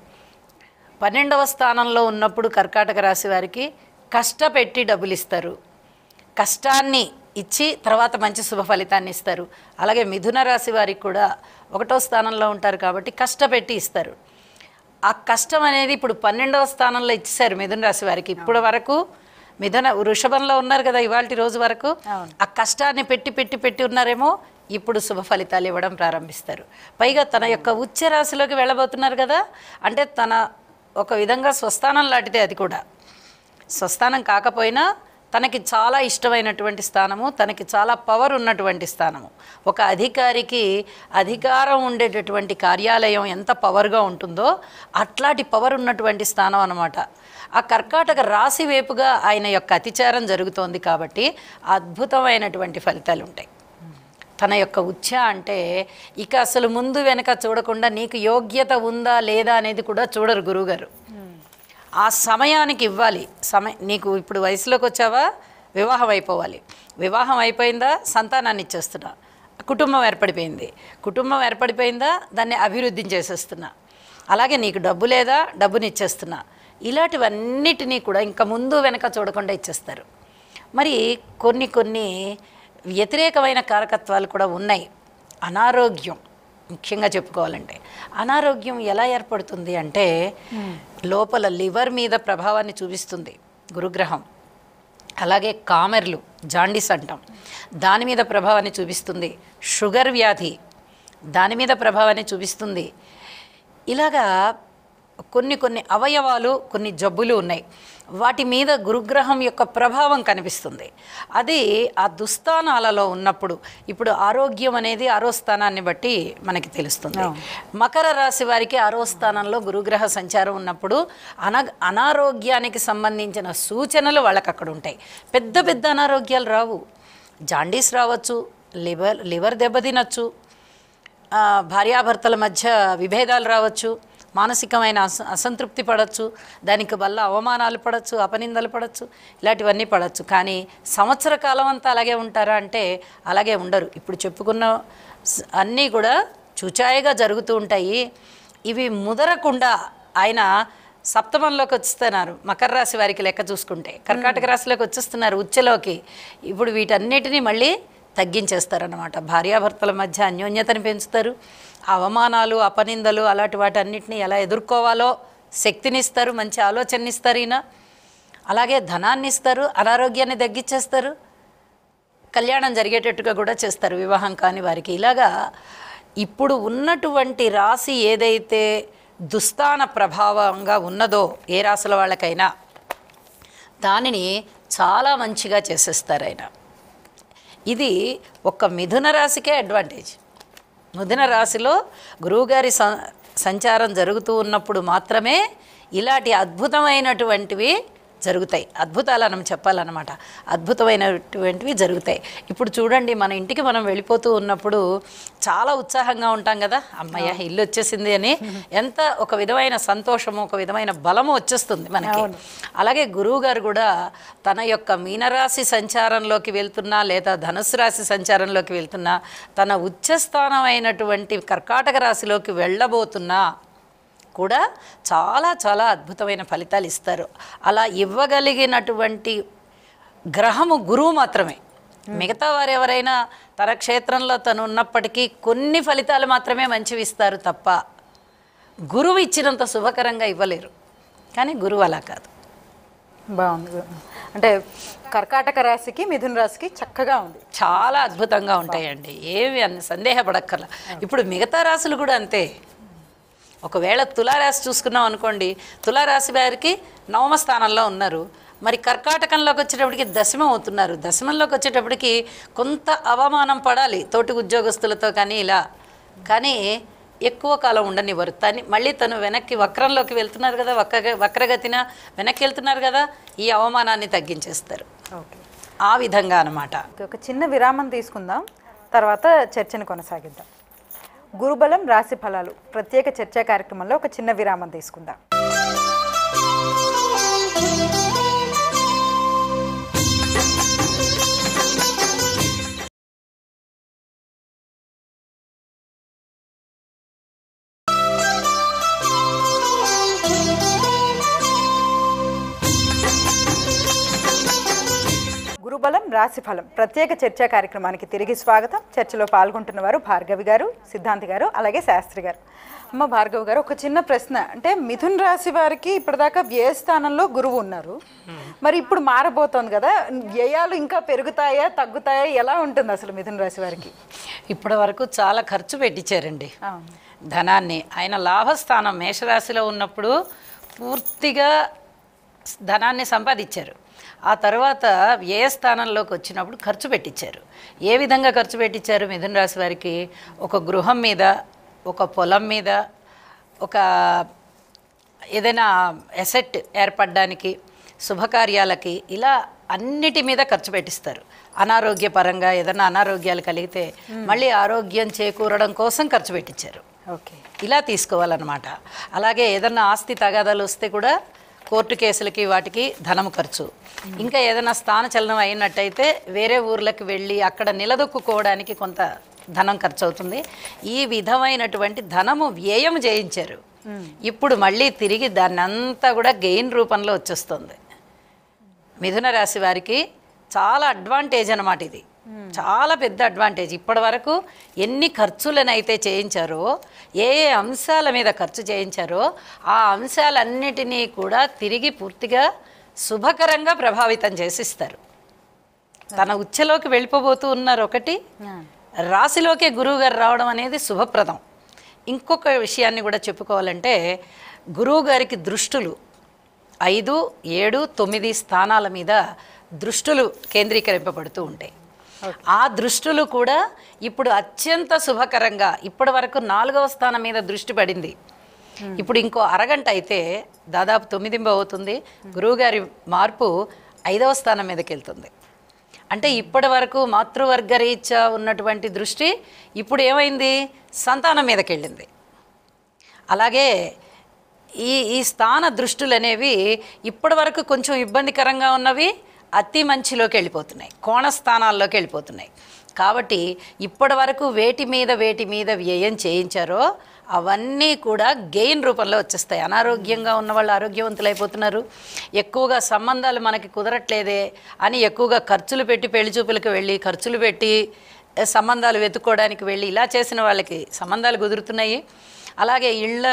12వ స్థానంలో ఉన్నప్పుడు కర్కాటక రాశి వారికి కష్టపెట్టి డబ్బులు ఇస్తారు, కష్టాన్ని ఇచ్చి తర్వాత మంచి శుభ ఫలితాన్ని ఇస్తారు. అలాగే మిథున రాశి వారికి కూడా 1వ స్థానంలో ఉంటారు కాబట్టి కష్టపెట్టి ఇస్తారు. ఆ కష్టం అనేది ఇప్పుడు 12వ స్థానంలో ఇచ్చేసారు మిథున రాశి వారికి. ఇప్పుడు వరకు వృషభంలో ఉన్నారు కదా, ఇవాళ రోజు వరకు ఆ కష్టాన్ని పెట్టి ఉన్నారేమో, ఇప్పుడు శుభ ఫలితాలు ఇవ్వడం ప్రారంభిస్తారు. పైగా తన యొక్క ఉచ్చ రాశిలోకి వెళ్ళబోతున్నారు కదా, అంటే తన ఒక విధంగా స్వస్థానం లాంటిదే. అది కూడా స్వస్థానం కాకపోయినా తనకి చాలా ఇష్టమైనటువంటి స్థానము, తనకి చాలా పవర్ ఉన్నటువంటి స్థానము. ఒక అధికారికి అధికారం ఉండేటటువంటి కార్యాలయం ఎంత పవర్గా ఉంటుందో అట్లాంటి పవర్ ఉన్నటువంటి స్థానం అన్నమాట. ఆ కర్కాటక రాశి వైపుగా ఆయన యొక్క అతిచారం జరుగుతోంది కాబట్టి అద్భుతమైనటువంటి ఫలితాలు ఉంటాయి. తన యొక్క ఉచ్ఛ అంటే ఇక అసలు ముందు వెనక చూడకుండా నీకు యోగ్యత ఉందా లేదా అనేది కూడా చూడరు గురువుగారు. ఆ సమయానికి ఇవ్వాలి. నీకు ఇప్పుడు వయసులోకి వచ్చావా, వివాహం అయిపోవాలి. వివాహం అయిపోయిందా, సంతానాన్ని ఇచ్చేస్తున్నా. కుటుంబం ఏర్పడిపోయిందా, దాన్ని అభివృద్ధి చేసేస్తున్నా. అలాగే నీకు డబ్బు లేదా, డబ్బుని ఇచ్చేస్తున్నా. ఇలాంటివన్నిటినీ కూడా ఇంకా ముందు వెనక చూడకుండా ఇచ్చేస్తారు. మరి కొన్ని వ్యతిరేకమైన కారకత్వాలు కూడా ఉన్నాయి. అనారోగ్యం ముఖ్యంగా చెప్పుకోవాలంటే, అనారోగ్యం ఎలా ఏర్పడుతుంది అంటే లోపల లివర్ మీద ప్రభావాన్ని చూపిస్తుంది గురుగ్రహం. అలాగే కామెర్లు, జాండీస్ అంటాం, దాని మీద ప్రభావాన్ని చూపిస్తుంది. షుగర్ వ్యాధి దాని మీద ప్రభావాన్ని చూపిస్తుంది. ఇలాగా కొన్ని అవయవాలు, కొన్ని జబ్బులు ఉన్నాయి, వాటి మీద గురుగ్రహం యొక్క ప్రభావం కనిపిస్తుంది. అది ఆ దుస్థానాలలో ఉన్నప్పుడు, ఇప్పుడు ఆరోగ్యం అనేది 6వ స్థానాన్ని బట్టి మనకి తెలుస్తుంది. మకర రాశి వారికి 6వ స్థానంలో గురుగ్రహ సంచారం ఉన్నప్పుడు అనారోగ్యానికి సంబంధించిన సూచనలు వాళ్ళకి అక్కడ ఉంటాయి. పెద్ద అనారోగ్యాలు రావు. జాండీస్ రావచ్చు, లివర్ దెబ్బతినచ్చు, భార్యాభర్తల మధ్య విభేదాలు రావచ్చు, మానసికమైన అసంతృప్తి పడవచ్చు, దానికి వల్ల అవమానాలు పడవచ్చు, అపనిందలు పడవచ్చు, ఇలాంటివన్నీ పడవచ్చు. కానీ సంవత్సర కాలం అంతా అలాగే ఉంటారా అంటే అలాగే ఉండరు. ఇప్పుడు చెప్పుకున్న అన్నీ కూడా చూచాయిగా జరుగుతూ ఉంటాయి. ఇవి ముదరకుండా ఆయన సప్తమంలోకి వచ్చేస్తున్నారు. మకర రాశి వారికి లెక్క చూసుకుంటే కర్కాటక రాశిలోకి వచ్చేస్తున్నారు, ఉచ్చలోకి. ఇప్పుడు వీటన్నిటినీ మళ్ళీ తగ్గించేస్తారన్నమాట. భార్యాభర్తల మధ్య అన్యోన్యతని పెంచుతారు. అవమానాలు, అపనిందలు అలాంటి వాటన్నిటిని ఎలా ఎదుర్కోవాలో శక్తినిస్తారు, మంచి ఆలోచననిస్తారు ఈయన. అలాగే ధనాన్ని ఇస్తారు, అనారోగ్యాన్ని తగ్గించేస్తారు, కళ్యాణం జరిగేటట్టుగా కూడా చేస్తారు వివాహం కాని వారికి. ఇలాగా ఇప్పుడు ఉన్నటువంటి రాశి ఏదైతే దుస్థాన ప్రభావంగా ఉన్నదో ఏ రాశుల వాళ్ళకైనా దానిని చాలా మంచిగా చేసేస్తారు ఆయన. ఇది ఒక్క మిథున రాశికే అడ్వాంటేజ్. మిథున రాశిలో గురువుగారి సంచారం జరుగుతూ ఉన్నప్పుడు మాత్రమే ఇలాంటి అద్భుతమైనటువంటివి జరుగుతాయి. అద్భుతాలు మనం చెప్పాలన్నమాట, అద్భుతమైనటువంటివి జరుగుతాయి. ఇప్పుడు చూడండి, మన ఇంటికి మనం వెళ్ళిపోతూ ఉన్నప్పుడు చాలా ఉత్సాహంగా ఉంటాం కదా, అమ్మయ్య ఇల్లు వచ్చేసింది అని. ఎంత ఒక విధమైన సంతోషము, ఒక విధమైన బలము వచ్చేస్తుంది మనకి. అలాగే గురువుగారు కూడా తన యొక్క మీనరాశి సంచారంలోకి వెళ్తున్నా లేదా ధనుసు రాశి సంచారంలోకి వెళ్తున్నా, తన ఉచ్చస్థానమైనటువంటి కర్కాటక రాశిలోకి వెళ్ళబోతున్నా కూడా చాలా అద్భుతమైన ఫలితాలు ఇస్తారు. అలా ఇవ్వగలిగినటువంటి గ్రహము గురువు మాత్రమే. మిగతా వారు ఎవరైనా తన క్షేత్రంలో తను ఉన్నప్పటికీ కొన్ని ఫలితాలు మాత్రమే మంచివి ఇస్తారు తప్ప గురువు ఇచ్చినంత శుభకరంగా ఇవ్వలేరు. కానీ గురువు అలా కాదు. బాగుంది. అంటే కర్కాటక రాశికి మిథున రాశికి చక్కగా ఉంది, చాలా అద్భుతంగా ఉంటాయండి, ఏమి సందేహపడక్కర్లా. ఇప్పుడు మిగతా రాశులు కూడా అంతే. ఒకవేళ తులారాశి చూసుకున్నాం అనుకోండి, తులారాశి వారికి 9వ స్థానంలో ఉన్నారు. మరి కర్కాటకంలోకి వచ్చేటప్పటికి దశమం అవుతున్నారు. దశమంలోకి వచ్చేటప్పటికి కొంత అవమానం పడాలి తోటి ఉద్యోగస్తులతో, కానీ ఇలా కానీ ఎక్కువ కాలం ఉండనివ్వరు. మళ్ళీ తను వెనక్కి వక్రంలోకి వెళ్తున్నారు కదా, వక్రగతిన వెనక్కి వెళ్తున్నారు కదా, ఈ అవమానాన్ని తగ్గించేస్తారు. ఆ విధంగా అన్నమాట. ఒక చిన్న విరామం తీసుకుందాం, తర్వాత చర్చను కొనసాగిద్దాం. గురుబలం రాశి ఫలాలు ప్రత్యేక చర్చా కార్యక్రమంలో ఒక చిన్న విరామం తీసుకుందాం. గురుబలం రాశిఫలం ప్రత్యేక చర్చా కార్యక్రమానికి తిరిగి స్వాగతం. చర్చలో పాల్గొంటున్న వారు భార్గవి గారు, సిద్ధాంతి గారు, అలాగే శాస్త్రి గారు. అమ్మ భార్గవి గారు, ఒక చిన్న ప్రశ్న. అంటే మిథున రాశి వారికి ఇప్పటిదాకా వ్యయ స్థానంలో గురువు ఉన్నారు, మరి ఇప్పుడు మారబోతోంది కదా, వ్యయాలు ఇంకా పెరుగుతాయా తగ్గుతాయా, ఎలా ఉంటుంది అసలు మిథున రాశి వారికి? ఇప్పటి వరకు చాలా ఖర్చు పెట్టించారండి ధనాన్ని. ఆయన లాభస్థానం మేషరాశిలో ఉన్నప్పుడు పూర్తిగా ధనాన్ని సంపాదించారు. ఆ తర్వాత వ్యయ స్థానంలోకి వచ్చినప్పుడు ఖర్చు పెట్టించారు. ఏ విధంగా ఖర్చు పెట్టించారు మిథున రాశి వారికి? ఒక గృహం మీద, ఒక పొలం మీద, ఒక ఏదైనా ఎసెట్ ఏర్పడడానికి, శుభకార్యాలకి ఇలా అన్నిటి మీద ఖర్చు పెట్టిస్తారు. అనారోగ్యపరంగా ఏదైనా అనారోగ్యాలు కలిగితే మళ్ళీ ఆరోగ్యం చేకూరడం కోసం ఖర్చు పెట్టించారు. ఓకే. ఇలా తీసుకోవాలన్నమాట. అలాగే ఏదన్నా ఆస్తి తగాదాలు వస్తే కూడా కోర్టు కేసులకి వాటికి ధనము ఖర్చు. ఇంకా ఏదైనా స్థానచలనం అయినట్టయితే వేరే ఊర్లకు వెళ్ళి అక్కడ నిలదొక్కుకోవడానికి కొంత ధనం ఖర్చు అవుతుంది. ఈ విధమైనటువంటి ధనము వ్యయం చేయించారు. ఇప్పుడు మళ్ళీ తిరిగి దాన్ని అంతా కూడా గెయిన్ రూపంలో వచ్చేస్తుంది. మిథున రాశి వారికి చాలా అడ్వాంటేజ్ అన్నమాట ఇది. చాలా పెద్ద అడ్వాంటేజ్. ఇప్పటి వరకు ఎన్ని ఖర్చులనైతే చేయించారో, ఏ ఏ అంశాల మీద ఖర్చు చేయించారో ఆ అంశాలన్నిటినీ కూడా తిరిగి పూర్తిగా శుభకరంగా ప్రభావితం చేసిస్తారు. తన ఉచ్ఛలోకి వెళ్ళిపోబోతూ ఉన్నారు ఒకటి, రాశిలోకే గురువుగారు రావడం అనేది శుభప్రదం. ఇంకొక విషయాన్ని కూడా చెప్పుకోవాలంటే, గురువుగారికి దృష్టులు 5, 7, 9 స్థానాల మీద దృష్టులు కేంద్రీకరింపబడుతూ ఉంటాయి. ఆ దృష్టులు కూడా ఇప్పుడు అత్యంత శుభకరంగా, ఇప్పటి వరకు 4వ స్థానం మీద దృష్టి పడింది. ఇప్పుడు ఇంకో అరగంట అయితే దాదాపు 9 అవుతుంది. గురువుగారి మార్పు 5వ స్థానం మీదకి వెళ్తుంది. అంటే ఇప్పటి వరకు మాతృవర్గ రీత్యా ఉన్నటువంటి దృష్టి ఇప్పుడు ఏమైంది, సంతానం మీదకి వెళ్ళింది. అలాగే ఈ స్థాన దృష్టులు అనేవి ఇప్పటి వరకు కొంచెం ఇబ్బందికరంగా ఉన్నవి అతి మంచిలోకి వెళ్ళిపోతున్నాయి, కోణ స్థానాల్లోకి వెళ్ళిపోతున్నాయి. కాబట్టి ఇప్పటి వరకు వేటి మీద వ్యయం చేయించారో అవన్నీ కూడా గెయిన్ రూపంలో వచ్చేస్తాయి. అనారోగ్యంగా ఉన్న వాళ్ళు ఆరోగ్యవంతులైపోతున్నారు. ఎక్కువగా సంబంధాలు మనకి కుదరట్లేదే అని ఎక్కువగా ఖర్చులు పెట్టి పెళ్లి చూపులకు వెళ్ళి ఖర్చులు పెట్టి సంబంధాలు వెతుక్కోవడానికి వెళ్ళి ఇలా చేసిన వాళ్ళకి సంబంధాలు కుదురుతున్నాయి. అలాగే ఇళ్ళ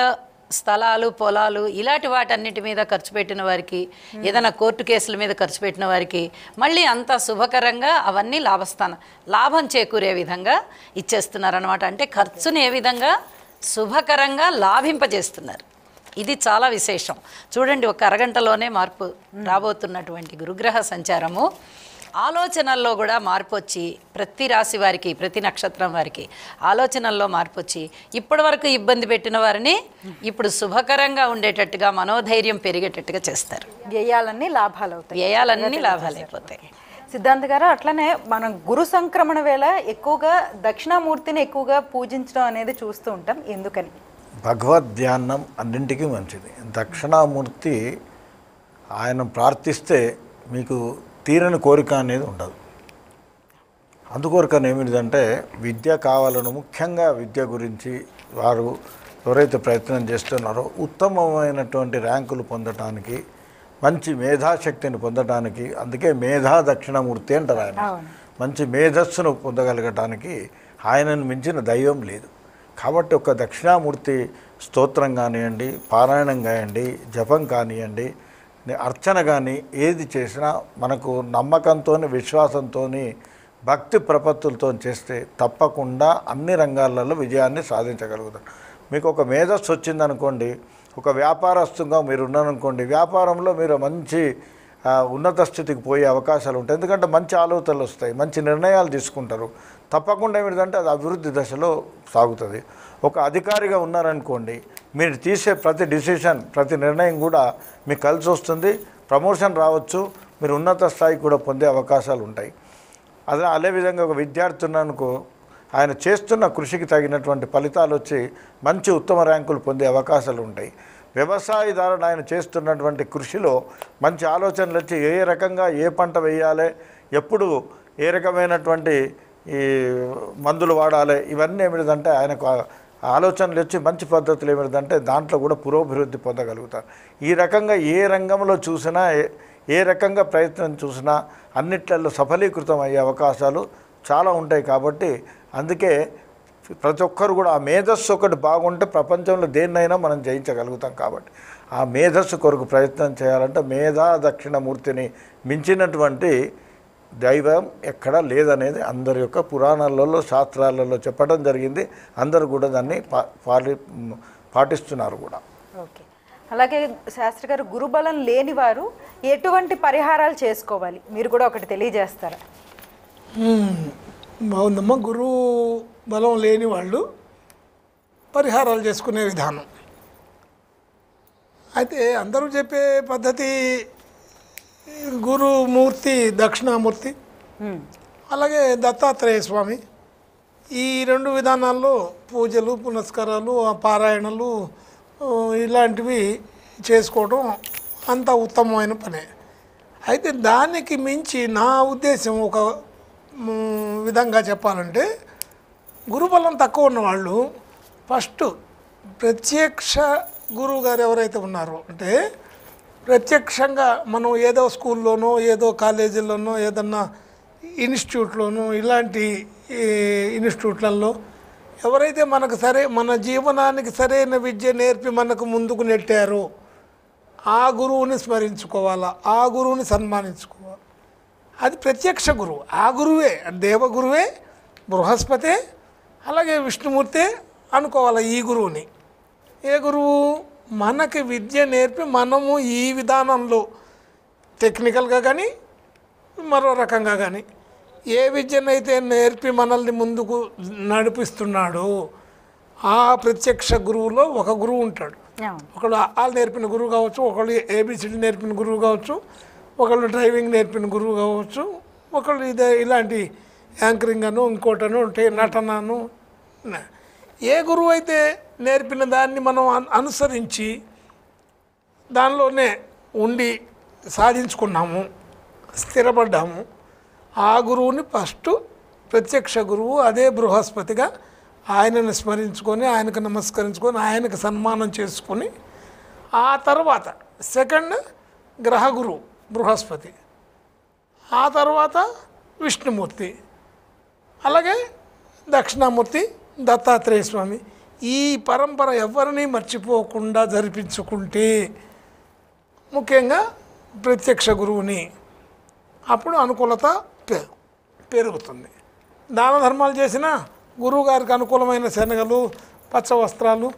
స్థలాలు, పొలాలు ఇలాంటి వాటన్నిటి మీద ఖర్చు పెట్టిన వారికి, ఏదైనా కోర్టు కేసుల మీద ఖర్చు పెట్టిన వారికి మళ్ళీ అంత శుభకరంగా అవన్నీ లాభం చేకూరే విధంగా ఇచ్చేస్తున్నారనమాట. అంటే ఖర్చుని ఏ విధంగా శుభకరంగా లాభింపజేస్తున్నారు. ఇది చాలా విశేషం. చూడండి, ఒక అరగంటలోనే మార్పు రాబోతున్నటువంటి గురుగ్రహ సంచారము ఆలోచనల్లో కూడా మార్పు వచ్చి ప్రతి రాశి వారికి, ప్రతి నక్షత్రం వారికి ఆలోచనల్లో మార్పు వచ్చి ఇప్పటి వరకు ఇబ్బంది పెట్టిన వారిని ఇప్పుడు శుభకరంగా ఉండేటట్టుగా, మనోధైర్యం పెరిగేటట్టుగా చేస్తారు. వ్యయాలన్నీ లాభాలు అవుతాయి. వ్యయాలన్నీ లాభాలు అయిపోతాయి. సిద్ధాంత్ గారు, అట్లనే మనం గురు సంక్రమణ వేళ ఎక్కువగా దక్షిణామూర్తిని ఎక్కువగా పూజించడం అనేది చూస్తూ ఉంటాం. ఎందుకని? భగవద్ ధ్యానం అన్నింటికీ మంచిది. దక్షిణామూర్తి ఆయన ప్రార్థిస్తే మీకు తీరని కోరిక అనేది ఉండదు. అందుకోరికను ఏమిటంటే విద్య కావాలను, ముఖ్యంగా విద్య గురించి వారు ఎవరైతే ప్రయత్నం చేస్తున్నారో ఉత్తమమైనటువంటి ర్యాంకులు పొందటానికి, మంచి మేధాశక్తిని పొందటానికి, అందుకే మేధా దక్షిణామూర్తి అంటారు ఆయన. మంచి మేధస్సును పొందగలగటానికి ఆయనను మించిన దైవం లేదు. కాబట్టి ఒక దక్షిణామూర్తి స్తోత్రం కానివ్వండి, పారాయణం కానివ్వండి, జపం కానివ్వండి, అర్చన కానీ ఏది చేసినా మనకు నమ్మకంతో, విశ్వాసంతో, భక్తి ప్రపత్తులతో చేస్తే తప్పకుండా అన్ని రంగాలలో విజయాన్ని సాధించగలుగుతారు. మీకు ఒక మేధస్సు వచ్చిందనుకోండి, ఒక వ్యాపారస్తుగా మీరు ఉన్నారనుకోండి, వ్యాపారంలో మీరు మంచి ఉన్నత స్థితికి పోయే అవకాశాలు ఉంటాయి. ఎందుకంటే మంచి ఆలోచనలు వస్తాయి, మంచి నిర్ణయాలు తీసుకుంటారు. తప్పకుండా ఏమిటంటే అది అభివృద్ధి దశలో సాగుతుంది. ఒక అధికారిగా ఉన్నారనుకోండి, మీరు తీసే ప్రతి డిసిషన్, ప్రతి నిర్ణయం కూడా మీకు కలిసి వస్తుంది. ప్రమోషన్ రావచ్చు, మీరు ఉన్నత స్థాయికి కూడా పొందే అవకాశాలు ఉంటాయి. అదేవిధంగా ఒక విద్యార్థి ఉన్నానుకో, ఆయన చేస్తున్న కృషికి తగినటువంటి ఫలితాలు వచ్చి మంచి ఉత్తమ ర్యాంకులు పొందే అవకాశాలు ఉంటాయి. వ్యవసాయదారుడు ఆయన చేస్తున్నటువంటి కృషిలో మంచి ఆలోచనలు వచ్చి ఏ రకంగా ఏ పంట వేయాలి, ఎప్పుడు ఏ రకమైనటువంటి ఈ మందులు వాడాలి, ఇవన్నీ ఏమిటంటే ఆయనకు ఆలోచనలు వచ్చి మంచి పద్ధతులు ఏమిటంటే దాంట్లో కూడా పురోభివృద్ధి పొందగలుగుతారు. ఈ రకంగా ఏ రంగంలో చూసినా, ఏ రకంగా ప్రయత్నం చూసినా అన్నిట్లలో సఫలీకృతం అయ్యే అవకాశాలు చాలా ఉంటాయి. కాబట్టి అందుకే ప్రతి ఒక్కరు కూడా ఆ మేధస్సు ఒకటి బాగుంటే ప్రపంచంలో దేన్నైనా మనం జయించగలుగుతాం. కాబట్టి ఆ మేధస్సు కొరకు ప్రయత్నం చేయాలంటే మేధా దక్షిణమూర్తిని మించినటువంటి దైవం ఎక్కడా లేదనేది అందరి యొక్క పురాణాలలో, శాస్త్రాలలో చెప్పడం జరిగింది. అందరూ కూడా దాన్ని పాటిస్తున్నారు కూడా. ఓకే. అలాగే శాస్త్రి గారు, గురుబలం లేని వారు ఎటువంటి పరిహారాలు చేసుకోవాలి, మీరు కూడా ఒకటి తెలియజేస్తారా? బాగుందమ్మా. గురువు బలం లేని వాళ్ళు పరిహారాలు చేసుకునే విధానం అయితే అందరూ చెప్పే పద్ధతి గురుమూర్తి దక్షిణామూర్తి, అలాగే దత్తాత్రేయ స్వామి. ఈ 2 విధానాల్లో పూజలు పునస్కారాలు పారాయణలు ఇలాంటివి చేసుకోవడం అంత ఉత్తమమైన పనే. అయితే దానికి మించి నా ఉద్దేశం ఒక విధంగా చెప్పాలంటే, గురుబలం తక్కువ ఉన్నవాళ్ళు ఫస్ట్ ప్రత్యక్ష గురువు గారు ఎవరైతే ఉన్నారో, అంటే ప్రత్యక్షంగా మనం ఏదో స్కూల్లోనో ఏదో కాలేజీల్లోనో ఏదన్నా ఇన్స్టిట్యూట్లోనో ఇలాంటి ఇన్స్టిట్యూట్లలో ఎవరైతే మనకు మన జీవనానికి సరైన విద్య నేర్పి మనకు ముందుకు నెట్టారో ఆ గురువుని స్మరించుకోవాలా, ఆ గురువుని సన్మానించుకోవాలి. అది ప్రత్యక్ష గురువు. ఆ గురువే దేవగురువే, బృహస్పతే, అలాగే విష్ణుమూర్తే అనుకోవాలి ఈ గురువుని. ఏ గురువు? మనకి విద్య నేర్పి మనము ఈ విధానంలో టెక్నికల్గా కానీ మరో రకంగా కానీ ఏ విద్యనైతే నేర్పి మనల్ని ముందుకు నడిపిస్తున్నాడో ఆ ప్రత్యక్ష గురువులో ఒక గురువు ఉంటాడు. ఒకళ్ళు ఆల్ నేర్పిన గురువు కావచ్చు, ఒకళ్ళు ఏబిసిడి నేర్పిన గురువు కావచ్చు, ఒకళ్ళు డ్రైవింగ్ నేర్పిన గురువు కావచ్చు, ఒకళ్ళు ఇలాంటి యాంకరింగ్ అను ఇంకోటను నటనను. ఏ గురువు అయితే నేర్పిన దాన్ని మనం అనుసరించి దానిలోనే ఉండి సాధించుకున్నాము, స్థిరపడ్డాము, ఆ గురువుని ఫస్ట్ ప్రత్యక్ష గురువు అదే బృహస్పతిగా ఆయనను స్మరించుకొని ఆయనకు నమస్కరించుకొని ఆయనకు సన్మానం చేసుకొని ఆ తర్వాత సెకండ్ గ్రహ గురువు బృహస్పతి, ఆ తర్వాత విష్ణుమూర్తి, అలాగే దక్షిణామూర్తి దత్తాత్రేయ స్వామి. ఈ పరంపర ఎవరిని మర్చిపోకుండా జరిపించుకుంటే ముఖ్యంగా ప్రత్యక్ష గురువుని అప్పుడు అనుకూలత పెరుగుతుంది. దాన ధర్మాలు చేసినా గురువుగారికి అనుకూలమైన శనగలు పచ్చ వస్త్రాలు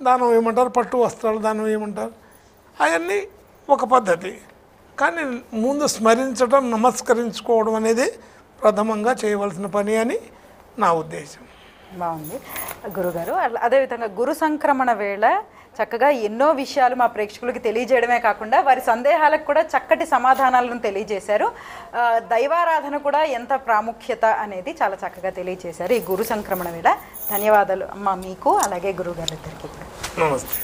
దానం ఏమంటారు, పట్టు వస్త్రాలు దానం ఏమంటారు, అవన్నీ ఒక పద్ధతి. కానీ ముందు స్మరించడం నమస్కరించుకోవడం అనేది ప్రథమంగా చేయవలసిన పని అని నా ఉద్దేశం. బాగుంది గురుగారు. అదేవిధంగా గురు సంక్రమణ వేళ చక్కగా ఎన్నో విషయాలు మా ప్రేక్షకులకి తెలియజేయడమే కాకుండా వారి సందేహాలకు కూడా చక్కటి సమాధానాలను తెలియజేశారు. దైవారాధన కూడా ఎంత ప్రాముఖ్యత అనేది చాలా చక్కగా తెలియజేశారు ఈ గురు సంక్రమణ వేళ. ధన్యవాదాలు అమ్మ మీకు, అలాగే గురువుగారు ఇద్దరికి. నమస్తే.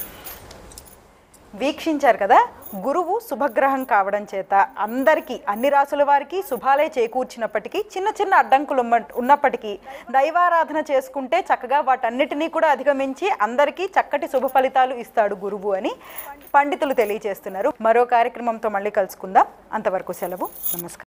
వీక్షించారు కదా, గురువు శుభగ్రహం కావడం చేత అందరికీ అన్ని రాసుల వారికి శుభాలే చేకూర్చినప్పటికీ చిన్న చిన్న అడ్డంకులు ఉన్నప్పటికీ దైవారాధన చేసుకుంటే చక్కగా వాటన్నిటినీ కూడా అధిగమించి అందరికీ చక్కటి శుభ ఫలితాలు ఇస్తాడు గురువు అని పండితులు తెలియజేస్తున్నారు. మరో కార్యక్రమంతో మళ్ళీ కలుసుకుందాం. అంతవరకు సెలవు. నమస్కారం.